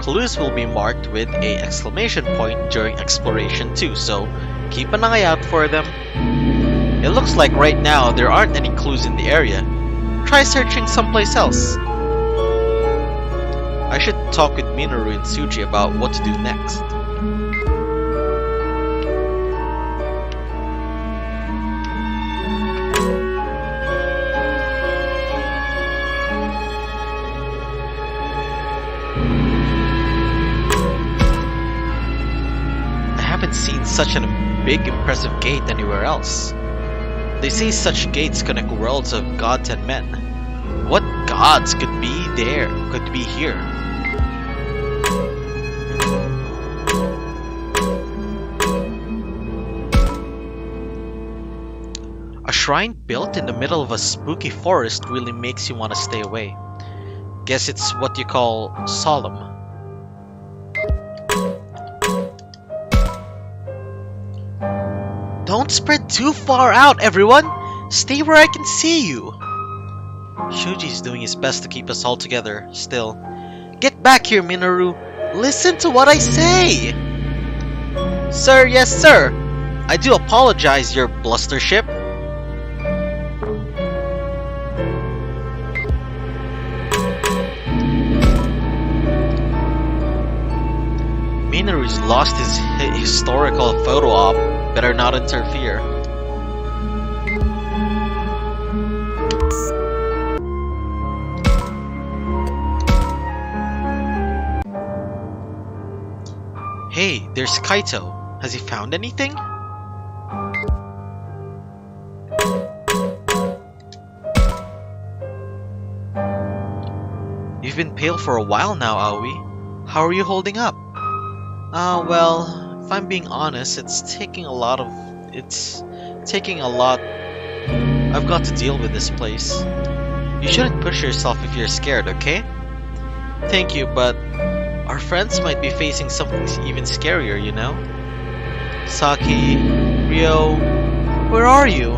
Clues will be marked with a exclamation point during exploration too, so keep an eye out for them. It looks like right now there aren't any clues in the area. Try searching someplace else. I should talk with Minoru and Tsuji about what to do next. I haven't seen such a big impressive gate anywhere else. They say such gates connect worlds of gods and men. What gods could be here? A shrine built in the middle of a spooky forest really makes you want to stay away. Guess it's what you call solemn. Don't spread too far out, everyone! Stay where I can see you! Shuji's doing his best to keep us all together, still. Get back here, Minoru! Listen to what I say! Sir, yes sir! I do apologize, your blustership. Minoru's lost his historical photo op. Better not interfere. Hey, there's Kaito. Has he found anything? You've been pale for a while now, Aoi. How are you holding up? Well, if I'm being honest, it's taking a lot. I've got to deal with this place. You shouldn't push yourself if you're scared, okay? Thank you, but our friends might be facing something even scarier, you know? Saki, Ryo, where are you?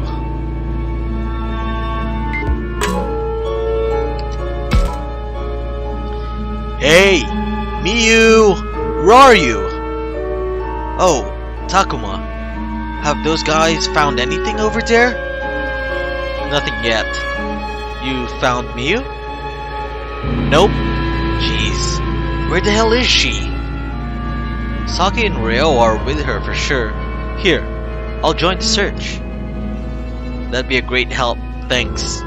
Hey, Miyu, where are you? Oh, Takuma, have those guys found anything over there? Nothing yet. You found Miyu? Nope. Jeez, where the hell is she? Saki and Ryo are with her for sure. Here, I'll join the search. That'd be a great help, thanks.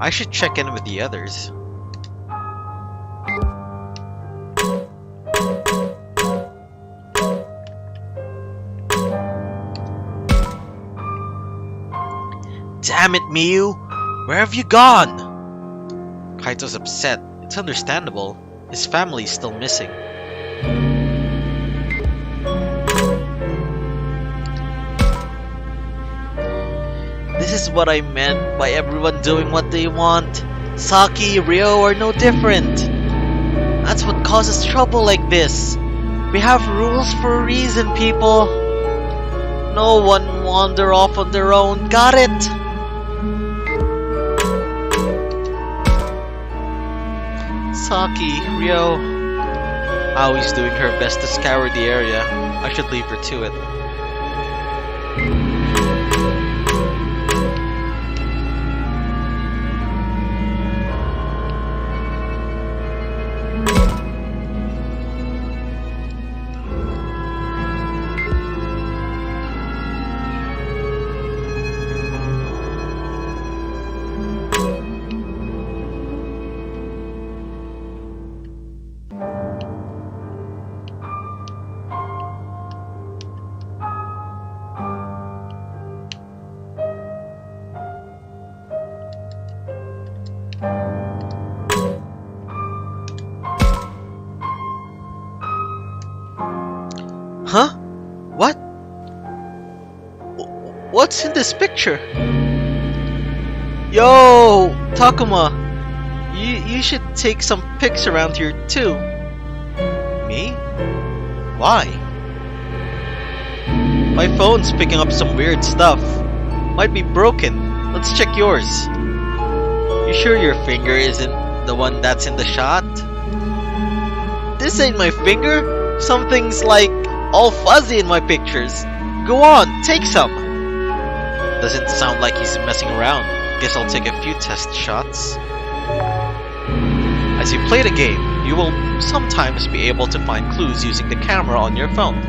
I should check in with the others. Damn it, Miyu! Where have you gone? Kaito's upset. It's understandable. His family is still missing. This is what I meant by everyone doing what they want. Saki, Ryo are no different. That's what causes trouble like this. We have rules for a reason, people. No one wander off on their own. Got it? Saki, Ryo. Aoi's doing her best to scour the area. I should leave her to it. Huh? What? What's in this picture? Yo, Takuma, you should take some pics around here too. Me? Why? My phone's picking up some weird stuff. Might be broken. Let's check yours. You sure your finger isn't the one that's in the shot? This ain't my finger. Something's like all fuzzy in my pictures. Go on, take some. Doesn't sound like he's messing around. Guess I'll take a few test shots. As you play the game, you will sometimes be able to find clues using the camera on your phone.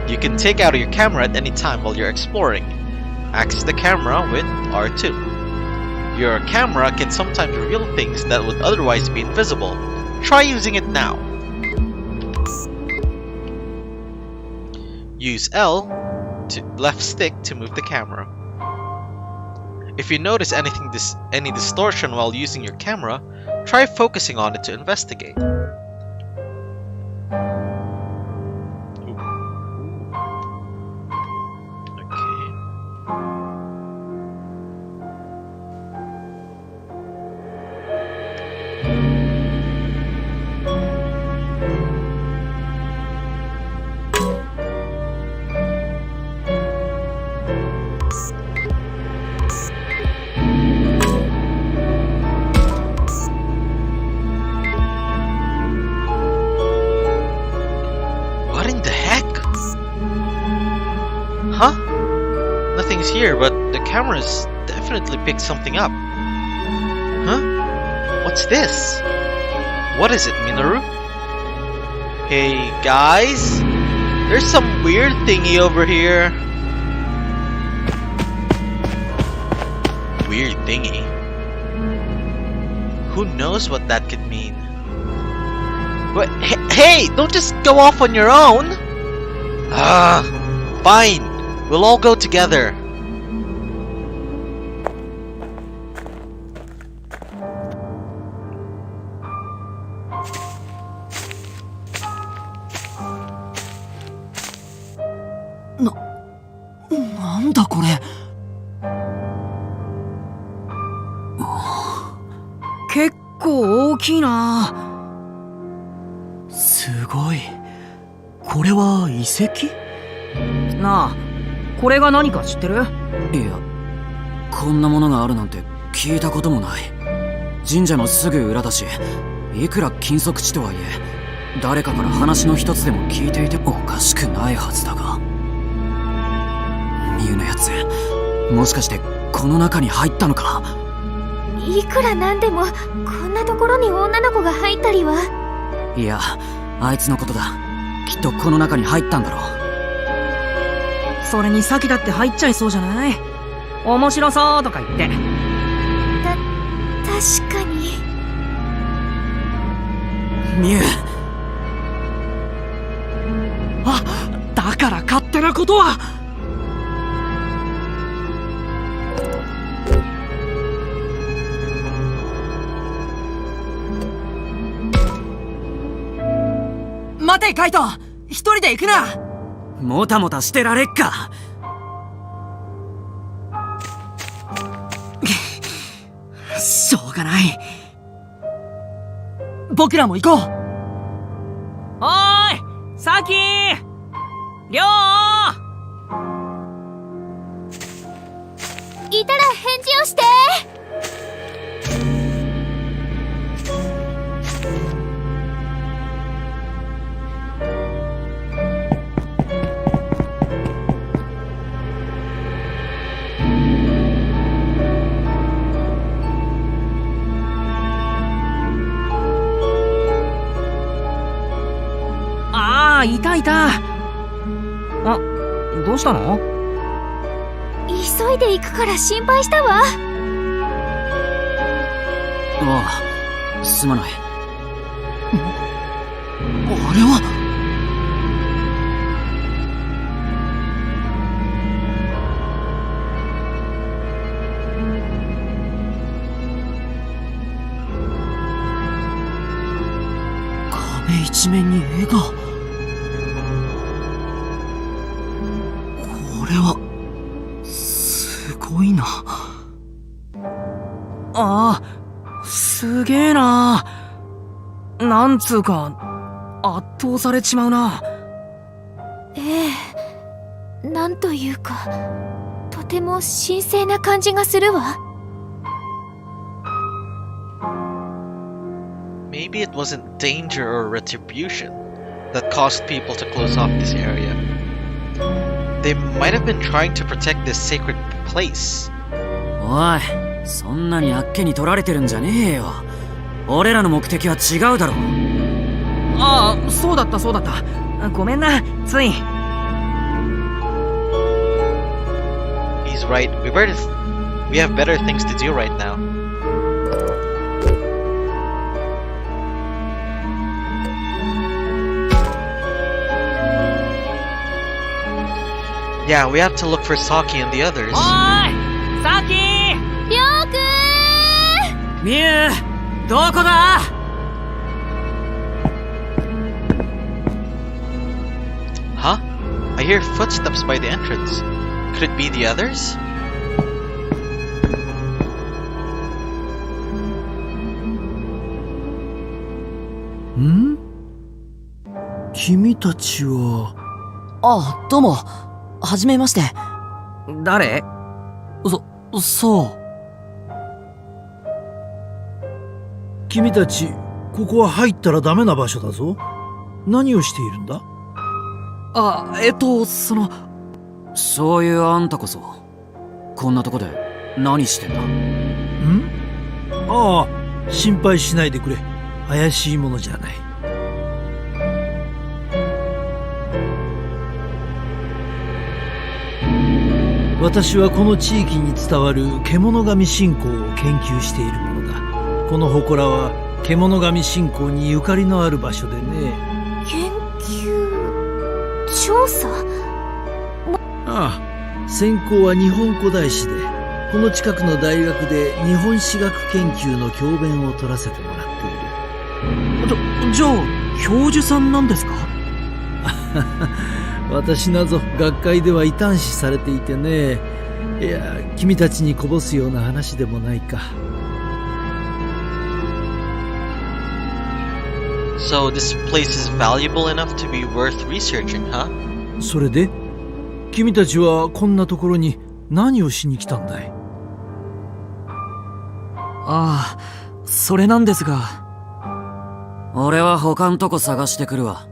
You can take out your camera at any time while you're exploring. Access the camera with R2. Your camera can sometimes reveal things that would otherwise be invisible. Try using it now. Use L to left stick to move the camera. If you notice any distortion while using your camera, try focusing on it to investigate. Huh? Nothing's here, but the camera's definitely picked something up. Huh? What's this? What is it, Minoru? Hey, guys? There's some weird thingy over here. Weird thingy? Who knows what that could mean? But hey, don't just go off on your own! Fine. We'll all go together.なんだこれ。結構大きいな。すごい。これは遺跡？なあ、これが何か知ってる？いや、こんなものがあるなんて聞いたこともない。神社のすぐ裏だし、いくら禁足地とはいえ、誰かから話の一つでも聞いていておかしくないはずだが。ミュウのやつ、もしかしてこの中に入ったのか？いくらなんでもこんなところに女の子が入ったりは。いや、あいつのことだ。きっとこの中に入ったんだろう。それにサキだって入っちゃいそうじゃない？面白そうとか言って。確かに。ミュウ。あ、だから勝手なことは。待てカイト、一人で行くな。もたもたしてられっか。しょうがない。僕らも行こう。さきりょういたら返事をして。ああ、いたいた。あ、どうしたの？急いで行くから心配したわ。ああ、すまない。あれは。壁一面に絵が。これはすごいな。ああ、すげえな。なんつうか圧倒されちまうな。ええ、なんというかとても神聖な感じがするわ。Maybe it wasn't danger or retribution that caused people to close off this area. They might have been trying to protect this sacred place. おい、そんなにあっけに取られてるんじゃねえよ。俺らの目的は違うだろ。ああ、そうだったそうだった。ごめんな、つい。He's right. We have better things to do right now. Yeah, we have to look for Saki and the others. おーい、さきりょうくん。ミュウ、どこだ？ Huh? I hear footsteps by the entrance. Could it be the others? ん？君たちは。あ、どうも。はじめまして。誰？そう。君たち、ここは入ったらダメな場所だぞ。何をしているんだ？あ、そういうあんたこそ、こんなとこで何してんだ？ん？ああ、心配しないでくれ。怪しいものじゃない。私はこの地域に伝わる獣神信仰を研究しているものだ。この祠は獣神信仰にゆかりのある場所でね。研究調査？ああ、専攻は日本古代史で、この近くの大学で日本史学研究の教鞭を取らせてもらっている。じゃあ教授さんなんですか？私なぞ学会では異端視されていてね。いや、君たちにこぼすような話でもないか。So this place is valuable enough to be worth researching, huh? それで君たちはこんなところに何をしに来たんだい？ああ、それなんですが。俺は他んとこ探してくるわ。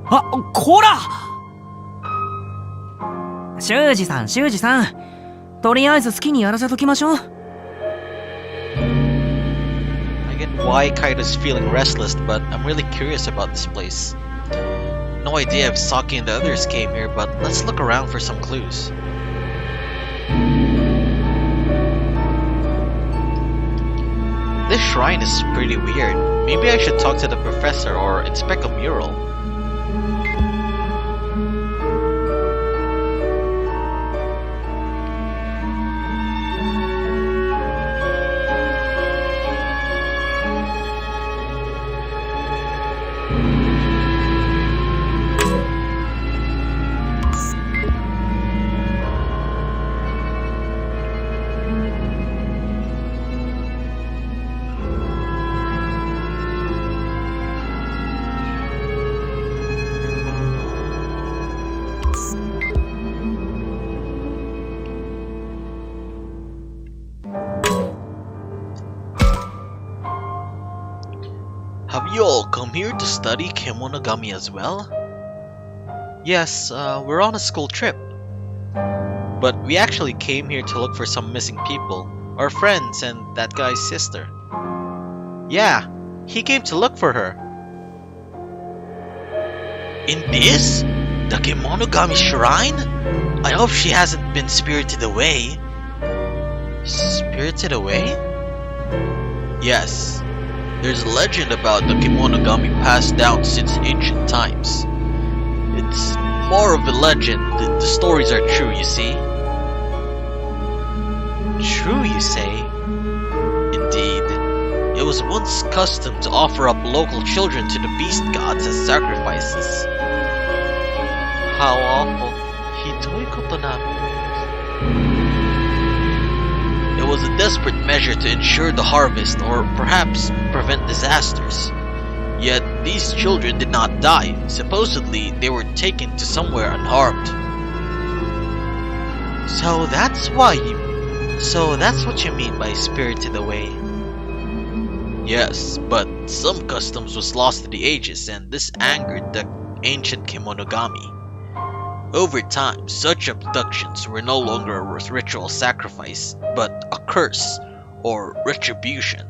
あ、こら！修二さん、とりあえず好きにやらせときましょう。I get why Kaido's feeling restless, but I'm really curious about this place. No idea if Saki and the others came here, but let's look around for some clues. This shrine is pretty weird. Maybe I should talk to the professor or inspect a mural. You all come here to study Kemonogami as well? Yes, we're on a school trip. But we actually came here to look for some missing people. Our friends and that guy's sister. Yeah, he came to look for her. In this? The Kemonogami Shrine? I hope she hasn't been spirited away. Spirited away? Yes. There's a legend about the Kemonogami passed down since ancient times. It's more of a legend. The stories are true, you see. True, you say? Indeed. It was once custom to offer up local children to the beast gods as sacrifices. How awful. Hidoi koto na. It was a desperate measure to ensure the harvest or perhaps prevent disasters. Yet these children did not die. Supposedly they were taken to somewhere unharmed. So that's what you mean by spirited away. Yes, but some customs was lost to the ages and this angered the ancient Kemonogami. Over time, such abductions were no longer a ritual sacrifice, but a curse or retribution.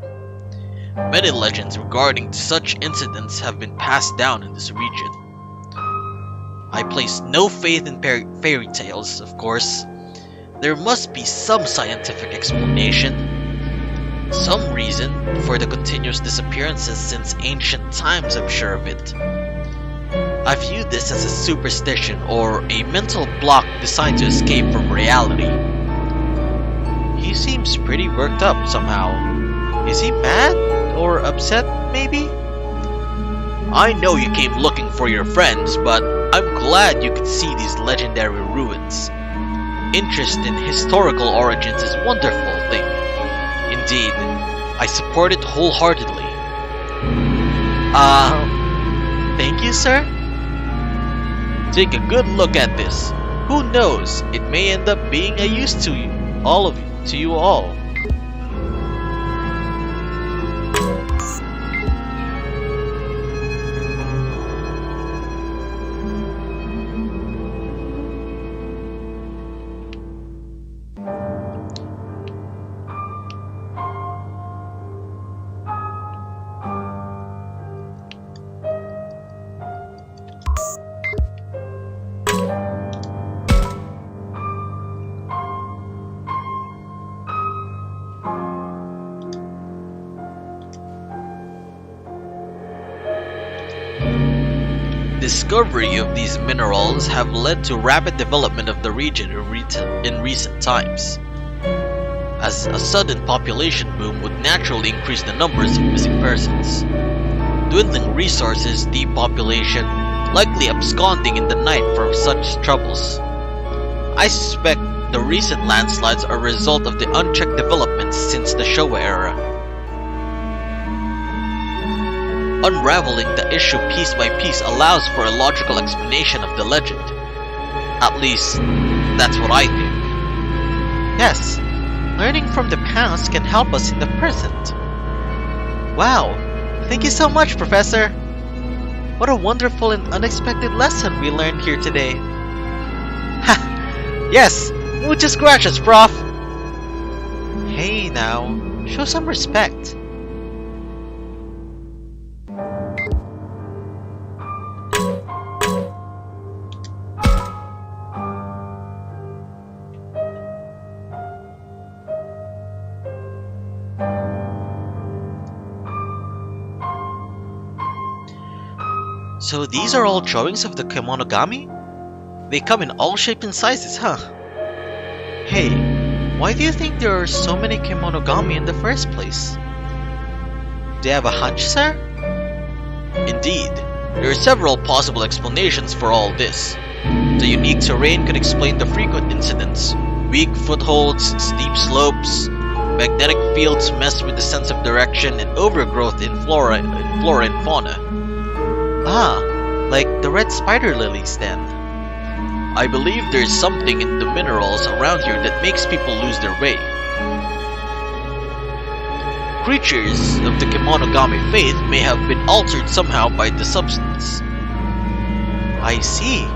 Many legends regarding such incidents have been passed down in this region. I place no faith in fairy tales, of course. There must be some scientific explanation. Some reason for the continuous disappearances since ancient times, I'm sure of it. I view this as a superstition or a mental block designed to escape from reality. He seems pretty worked up somehow. Is he mad or upset, maybe? I know you came looking for your friends, but I'm glad you could see these legendary ruins. Interest in historical origins is a wonderful thing. Indeed, I support it wholeheartedly. Thank you, sir? Take a good look at this. Who knows, it may end up being a use to you all. Discovery of these minerals have led to rapid development of the region in recent times, as a sudden population boom would naturally increase the numbers of missing persons. Dwindling resources, depopulation, likely absconding in the night for such troubles. I suspect the recent landslides are a result of the unchecked developments since the Showa era. Unraveling the issue piece by piece allows for a logical explanation of the legend. At least, that's what I think. Yes, learning from the past can help us in the present. Wow, thank you so much, Professor. What a wonderful and unexpected lesson we learned here today. Ha! Yes, muchas gracias, Prof. Hey now, show some respect. So these are all drawings of the Kemonogami? They come in all shapes and sizes, huh? Hey, why do you think there are so many Kemonogami in the first place? Do you have a hunch, sir? Indeed, there are several possible explanations for all this. The unique terrain could explain the frequent incidents. Weak footholds, steep slopes, magnetic fields mess with the sense of direction, and overgrowth in flora and fauna. Ah, like the red spider lilies then. I believe there's something in the minerals around here that makes people lose their way. creatures of the Kemonogami faith may have been altered somehow by the substance. I see.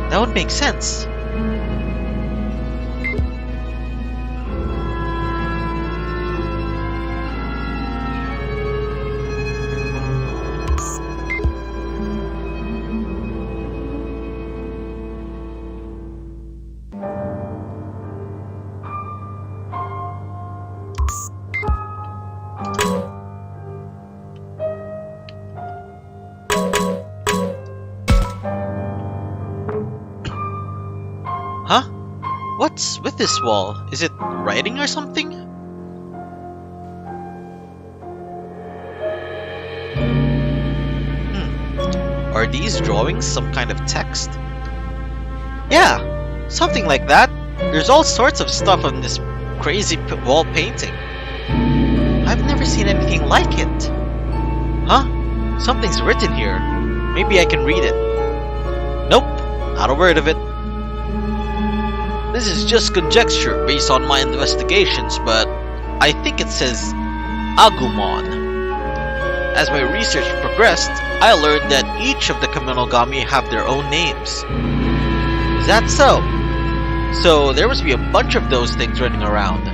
That would make sense. Huh? What's with this wall? Is it writing or something? Are these drawings some kind of text? Yeah, something like that. There's all sorts of stuff on this crazy wall painting. I've never seen anything like it. Huh? Something's written here. Maybe I can read it. Nope, not a word of it. This is just conjecture based on my investigations, but I think it says Agumon. As my research progressed, I learned that each of the Kemonogami have their own names. Is that so? So there must be a bunch of those things running around.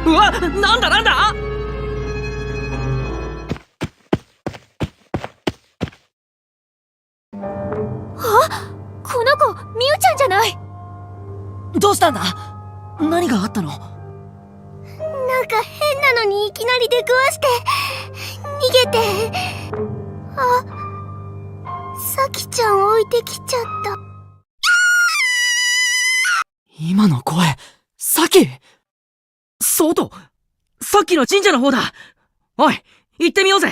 うわ、なんだなんだ。この子、みゆちゃんじゃない。どうしたんだ？何があったの？なんか変なのにいきなり出くわして逃げて、さきちゃん置いてきちゃった。今の声、さき。そうと、さっきの神社の方だ。おい、行ってみようぜ。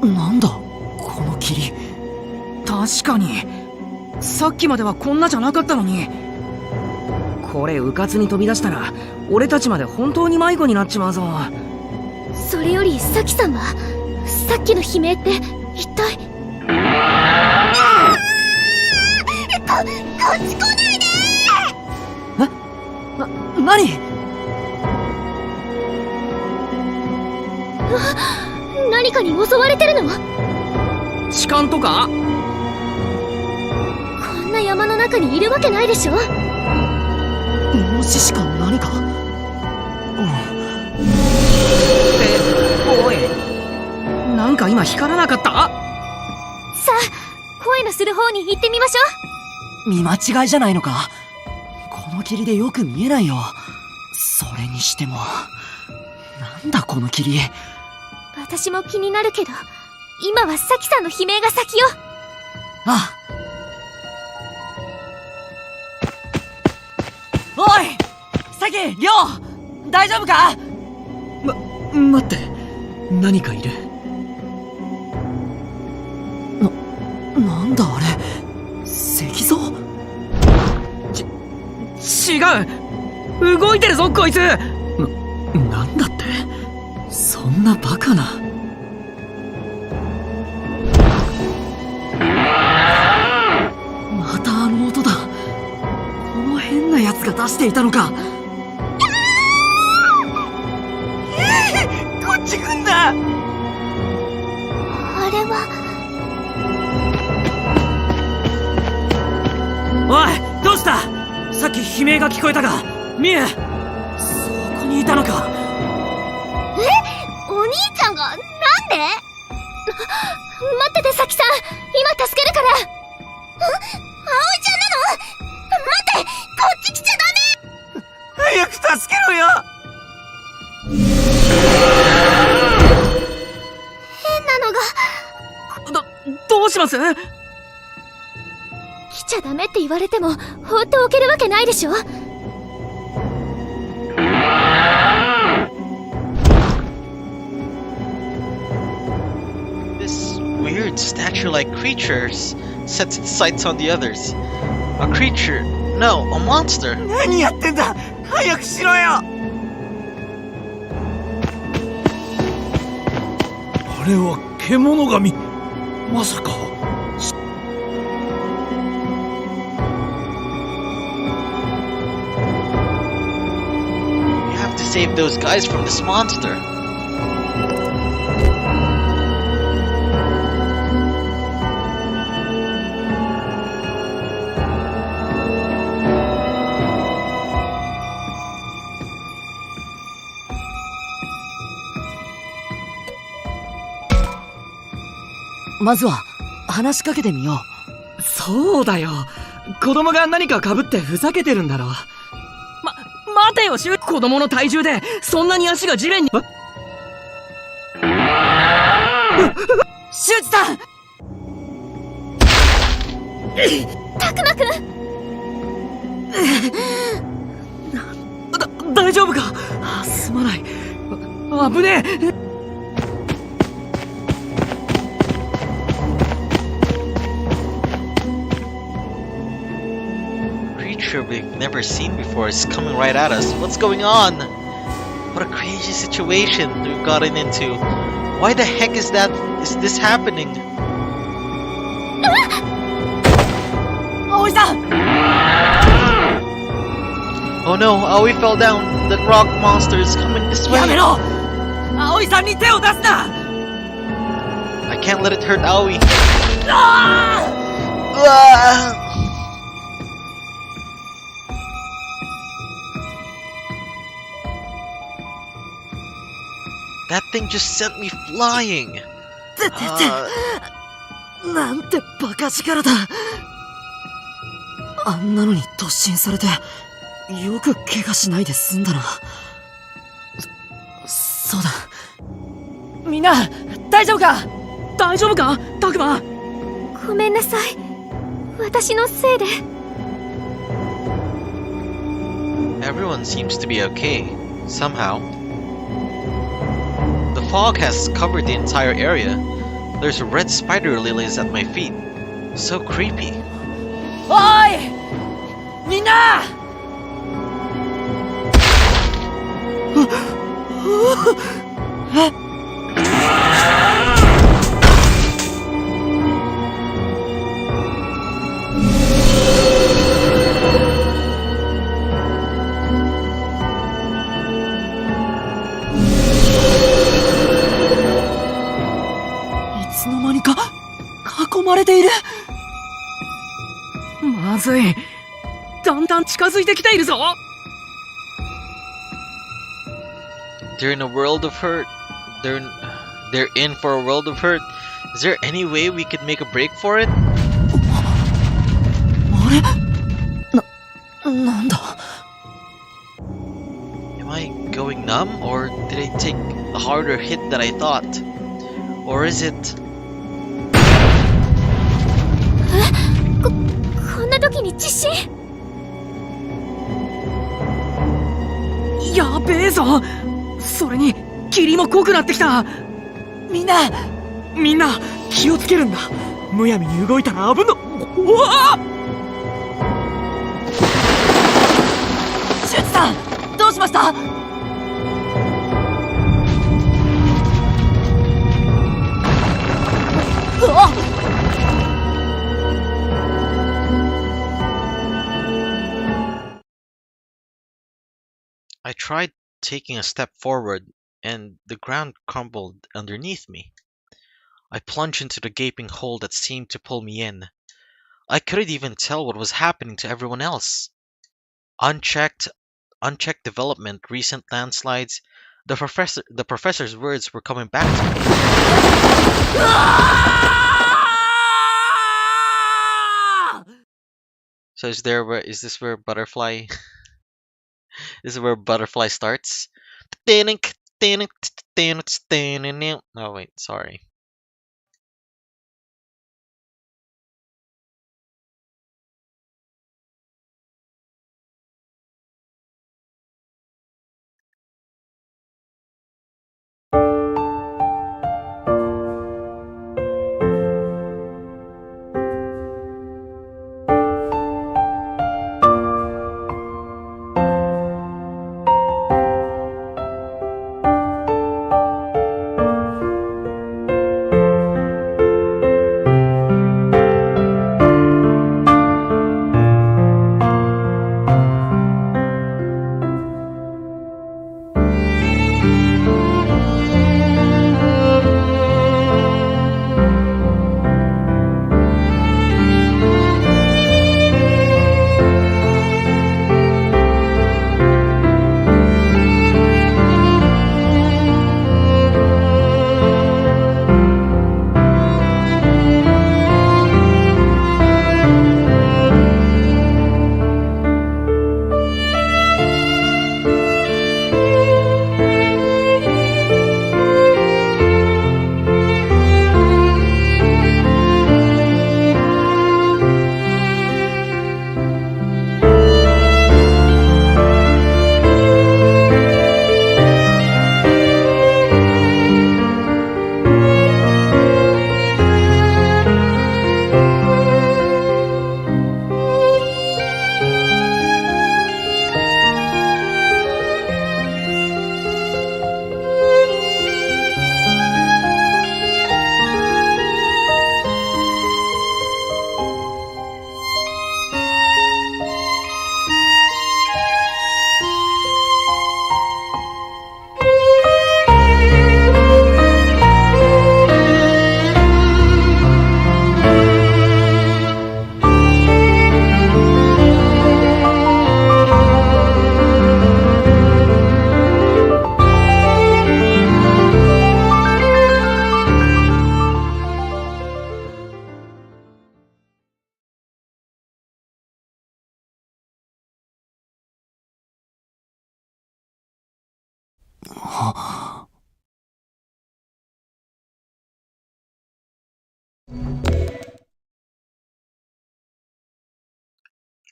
なんだこの霧。確かにさっきまではこんなじゃなかったのに。これうかつに飛び出したら俺たちまで本当に迷子になっちまうぞ。それよりさきさんはさっきの悲鳴って一体。こっち来ないで。何？何かに襲われてるの？痴漢とか？こんな山の中にいるわけないでしょ。イノシシか何か。おい、なんか今光らなかった？さあ、声のする方に行ってみましょう。見間違いじゃないのか。この霧でよく見えないよ。それにしてもなんだこの霧。私も気になるけど、今はさきさんの悲鳴が先よ。ああ。おい、さき、りょう、大丈夫か？待って、何かいる。なんだあれ、石像？違う、動いてるぞこいつ。なんだって、そんなバカな。またあの音だ。この変なやつが出していたのか。こっち来んな。あれは。おい、どうした？さっき悲鳴が聞こえたが、ミュウ。そこにいたのか。お兄ちゃんがなんで？待っててさきさん、今助けるから。葵ちゃんなの？待って、こっち来ちゃダメ。早く助けろよ。変なのが。どうします？来ちゃダメって言われても放っておけるわけないでしょ。This weird statue-like creature sets its sights on the others. A creature, no, a monster. 何やってんだ。早くしろよ。れは獣神。まさか。We have to save those guys from this monster. .まずは話しかけてみよう。そうだよ。子供が何か被ってふざけてるんだろう。待てよ、子供の体重でそんなに足が地面に。修二さん。たくまくん。大丈夫か。すまない。危ねえ。We've never seen before is coming right at us. What's going on? What a crazy situation we've gotten into. Why the heck is this happening? Aoi-san! Oh no, Aoi fell down. The rock monster is coming this way. やめろ! Aoi-san に手を出すな! I can't let it hurt Aoi. That thing just sent me flying. なんてバカ力だ。あんなのに突進されてよく怪我しないで済んだな。そうだ。みんな大丈夫か？大丈夫か？タクマ。ごめんなさい。私のせいで。Everyone seems to be okay somehow. The fog has covered the entire area. There's red spider lilies at my feet. So creepy. おい！みんな！いつの間にか囲まれている。まずい。だんだん近づいてきているぞ。They're in a world of hurt. They're in for a world of hurt. Is there any way we could make a break for it? あれ？なんだ？ Am I going numb, or did I take a harder hit than I thought? Or is it? こんな時に地震？やべえぞ。それに霧も濃くなってきた。みんな気をつけるんだ。むやみに動いたら危の。うわ！シュッチさん、どうしました？うわっ！ I tried taking a step forward, and the ground crumbled underneath me. I plunged into the gaping hole that seemed to pull me in. I couldn't even tell what was happening to everyone else. Unchecked development, recent landslides. The professor's words were coming back to me. So is this where butterfly? This is where butterfly starts. Oh wait, sorry.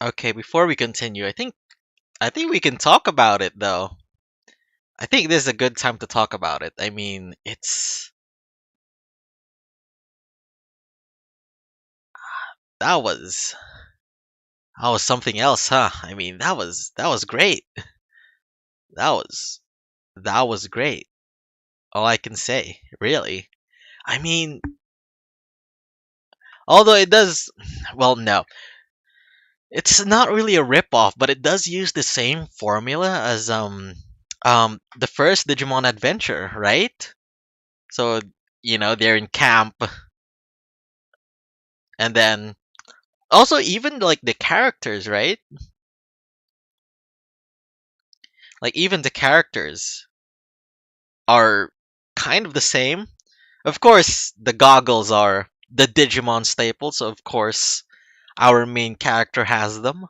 Okay, before we continue, I think we can talk about it though. I think this is a good time to talk about it. I mean, that was that was something else, huh? I mean, that was great. That was that was great. All I can say, really. I mean, although it does, well, no, it's not really a rip-off, but it does use the same formula as the first Digimon Adventure, right? So, they're in camp, and then also even like the characters, right? Like even the characters are kind of the same. Of course, the goggles are the Digimon staple, so of course our main character has them.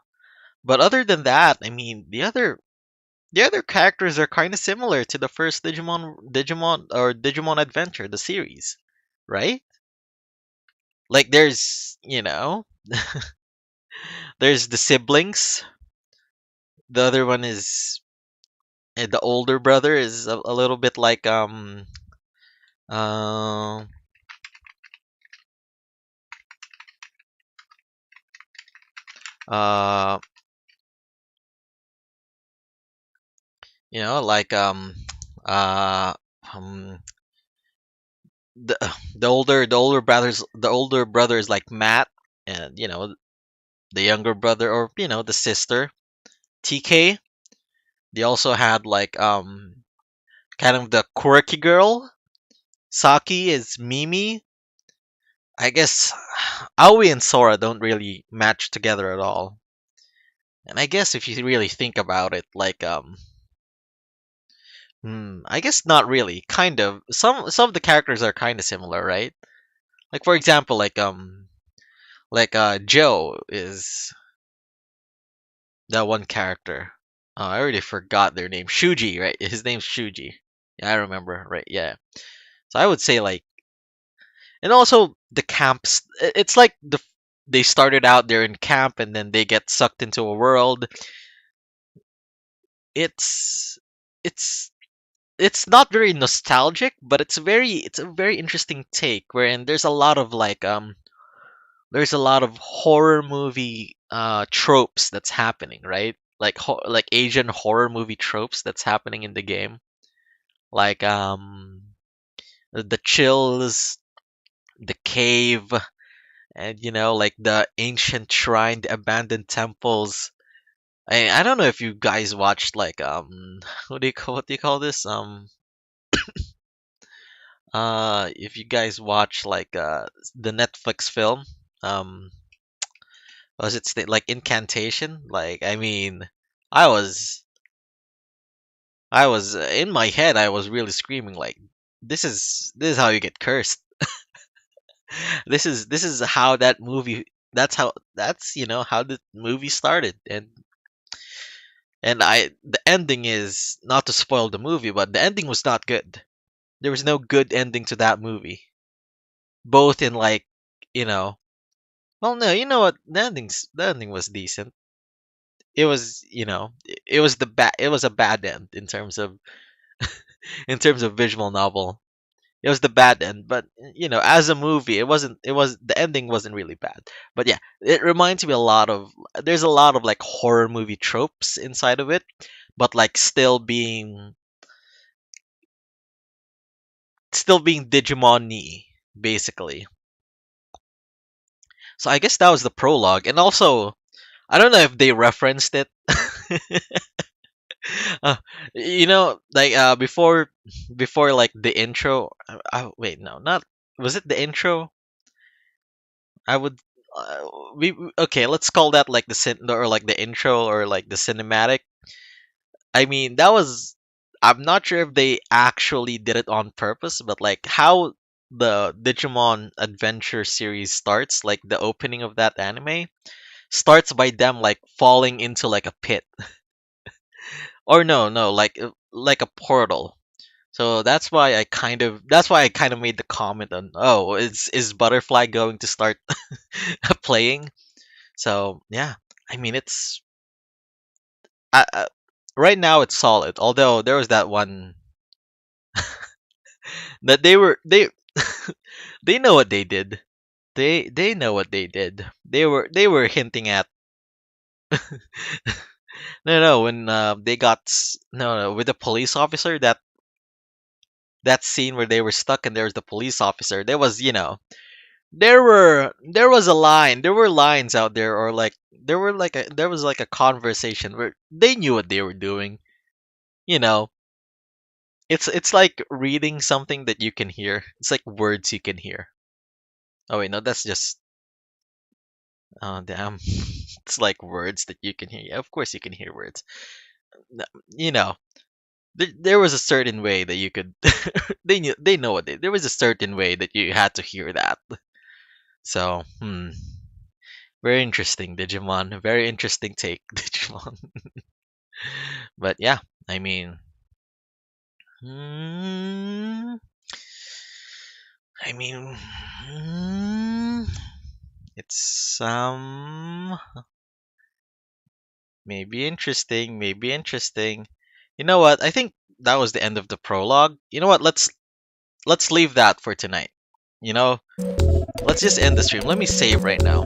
But other than that, I mean, the other characters are kind of similar to the first Digimon Adventure, the series, right? Like there's the siblings. The other one is the older brother is a little bit like uh, uh like uh um the the older brother is like Matt, and the younger brother, or the sister, TK. They also had like kind of the quirky girl. Saki is Mimi. I guess Aoi and Sora don't really match together at all. And I guess if you really think about it, like I guess not really. Kind of. Some of the characters are kind of similar, right? Like for example, like Joe is that one character. Oh, I already forgot their name. Shuji, right? His name's Shuji. Yeah, I remember. Right? Yeah. So I would say like, and also the camps. It's like they started out there in camp, and then they get sucked into a world. It's it's it's not very nostalgic, but it's a very interesting take, wherein there's a lot of horror movie tropes that's happening, right? Like Asian horror movie tropes that's happening in the game. Like the chills, the cave, and like the ancient shrine, the abandoned temples. I don't know if you guys watched like what do you call this? If you guys watch like the Netflix film, um was it like Incantation? Like, I mean, I was in my head, I was really screaming like, this is how you get cursed. This is how that movie. That's how the movie started. And the ending is not to spoil the movie, but the ending was not good. There was no good ending to that movie. Both in like, you know, well, no, you know what? The ending was decent. It was a bad end in terms of visual novel. It was the bad end, but as a movie, the ending wasn't really bad. But yeah, it reminds me a lot of there's a lot of like horror movie tropes inside of it, but like still being Digimon-y, basically. So I guess that was the prologue, and also I don't know if they referenced it. uh, like before like the intro. Wait, no, not was it the intro? I would okay, let's call that like or like the intro, or like the cinematic. I mean, that was I'm not sure if they actually did it on purpose, but like how the Digimon Adventure series starts, like the opening of that anime starts by them like falling into like a pit. Or no, no, like a portal. So that's why I kind of made the comment on, oh, is Butterfly going to start playing? So yeah, I mean I, right now it's solid. Although there was that one that they they know what they did. They know what they did. They were hinting at no, when they got no, with the police officer, that scene where they were stuck and there was the police officer. There was, there was a line. There were lines out there, or like there was like a conversation where they knew what they were doing. You know, it's like reading something that you can hear. It's like words you can hear. Oh wait, no, that's just oh damn. It's like words that you can hear. Yeah, of course you can hear words. No, You know, there was a certain way that you could. They know what there was a certain way that you had to hear that. So, very interesting, Digimon. Very interesting take, Digimon. But yeah, I mean, mm, I mean, it's maybe interesting, maybe interesting. You know what? I think that was the end of the prologue. You know what? Let's leave that for tonight. You know, let's just end the stream. Let me save right now.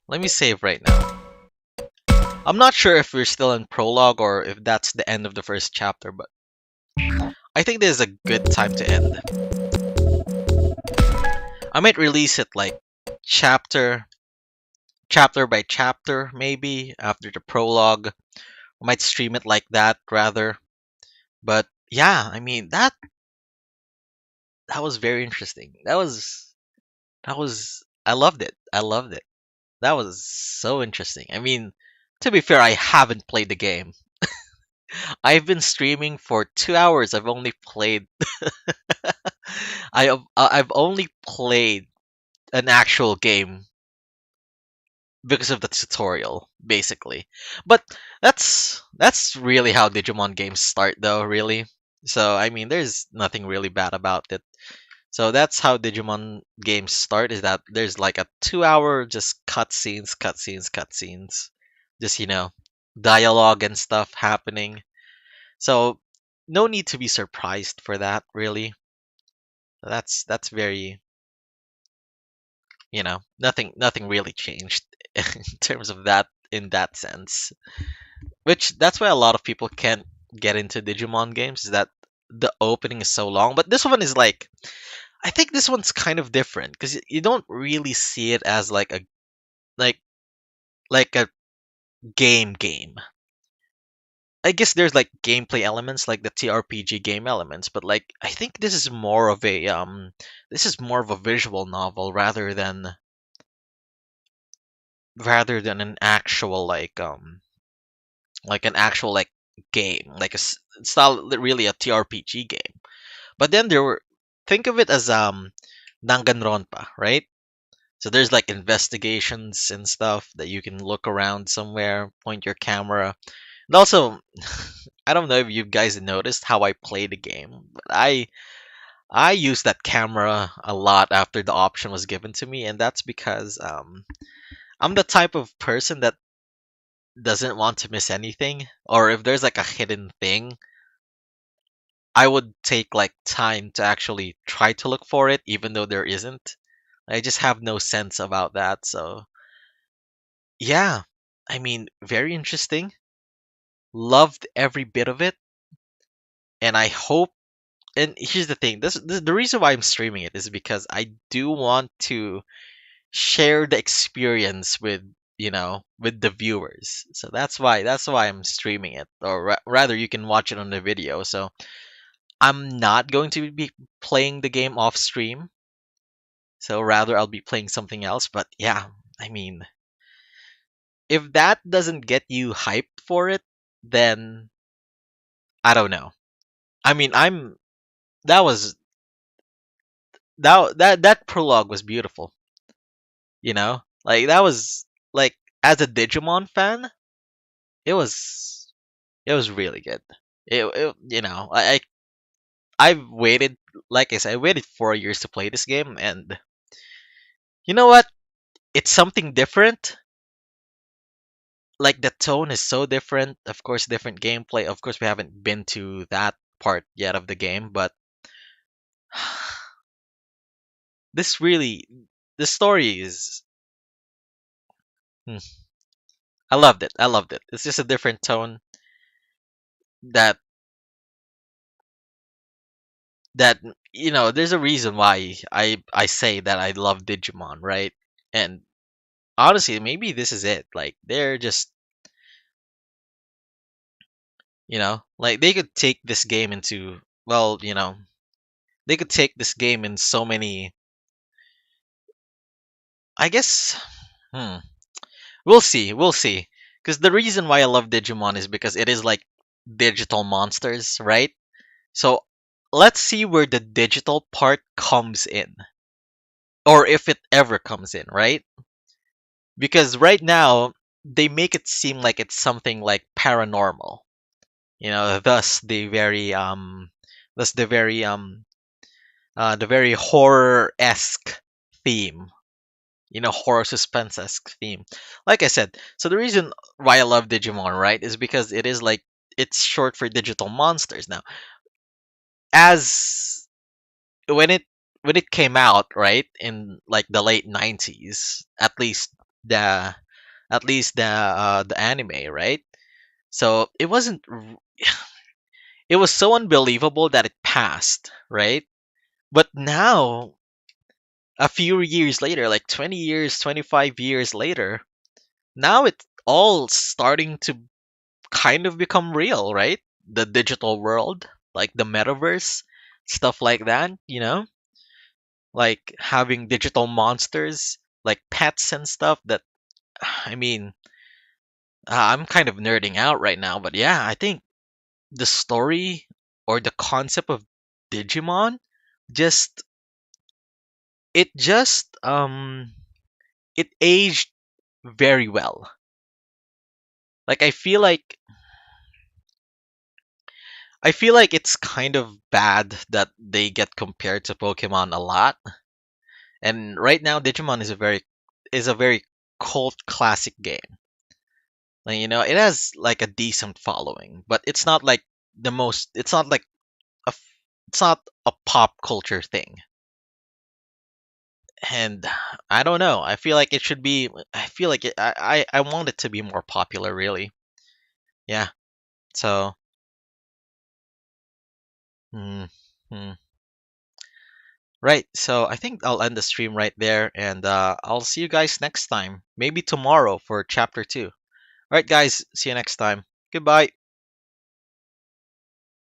Let me save right now. I'm not sure if we're still in prologue or if that's the end of the first chapter, but I think this is a good time to end. I might release it like chapter chapter by chapter maybe after the prologue. I might stream it like that rather. But yeah, I mean that was very interesting. That was I loved it. I loved it. That was so interesting. I mean, to be fair, I haven't played the game. I've been streaming for 2 hours. I've only played an actual game because of the tutorial, basically. But that's really how Digimon games start, though. Really. So I mean, there's nothing really bad about it. So that's how Digimon games start. Is that there's like a 2 hour just cutscenes, cutscenes, cutscenes, just dialogue and stuff happening. So no need to be surprised for that, really. That's very nothing really changed in terms of that in that sense. Which that's why a lot of people can't get into Digimon games, is that the opening is so long. But this one is like, I think this one's kind of different because you don't really see it as like like a game. I guess there's like gameplay elements like the TRPG game elements, but like I think this is more of a visual novel rather than an actual like an actual like game, it's not really a TRPG game. But then think of it as Danganronpa, right? So there's like investigations and stuff that you can look around somewhere, point your camera. And also, I don't know if you guys noticed how I play the game, but I use that camera a lot after the option was given to me, and that's because I'm the type of person that doesn't want to miss anything, or if there's like a hidden thing, I would take like time to actually try to look for it, even though there isn't. I just have no sense about that. So yeah, I mean, very interesting. Loved every bit of it, and I hope. And here's the thing: this the reason why I'm streaming it is because I do want to share the experience with the viewers. So that's why I'm streaming it, or rather, you can watch it on the video. So I'm not going to be playing the game off stream. So rather, I'll be playing something else. But yeah, I mean, if that doesn't get you hyped for it, then I don't know. I mean, that was that prologue was beautiful. Like that was like, as a Digimon fan, it was it was really good. I've waited, like I said, I waited 4 years to play this game, and you know what? It's something different. Like the tone is so different. Of course, different gameplay. Of course, we haven't been to that part yet of the game, but this really, the story is. hmm, I loved it. I loved it. It's just a different tone that that there's a reason why I say that I love Digimon, right? And honestly, maybe this is it. Like they're just, like they could take this game into, well, they could take this game in so many, I guess. Hmm. We'll see. We'll see. Because the reason why I love Digimon is because it is like digital monsters, right? So let's see where the digital part comes in, or if it ever comes in, right? Because right now they make it seem like it's something like paranormal, thus the very horror-esque theme, horror suspense-esque theme. Like I said, so the reason why I love Digimon, right, is because it is like it's short for digital monsters. Now, as when it came out, right, in like the late 90s, the the anime, right? So it was so unbelievable that it passed, right? But now, a few years later, like 20 years, 25 years later, now it's all starting to kind of become real, right? The digital world, like the metaverse, stuff like that, like having digital monsters, like pets and stuff that, I mean, I'm kind of nerding out right now, but yeah, I think the story or the concept of Digimon just it just it aged very well. Like I feel like it's kind of bad that they get compared to Pokemon a lot. And right now Digimon is a very cult classic game. Like, it has like a decent following, but it's not like a f- it's not a pop culture thing. And I don't know. I feel like I want it to be more popular, really. Yeah. So, mm, mm. Right. So I think I'll end the stream right there, and I'll see you guys next time. Maybe tomorrow for chapter 2. All right, guys. See you next time. Goodbye.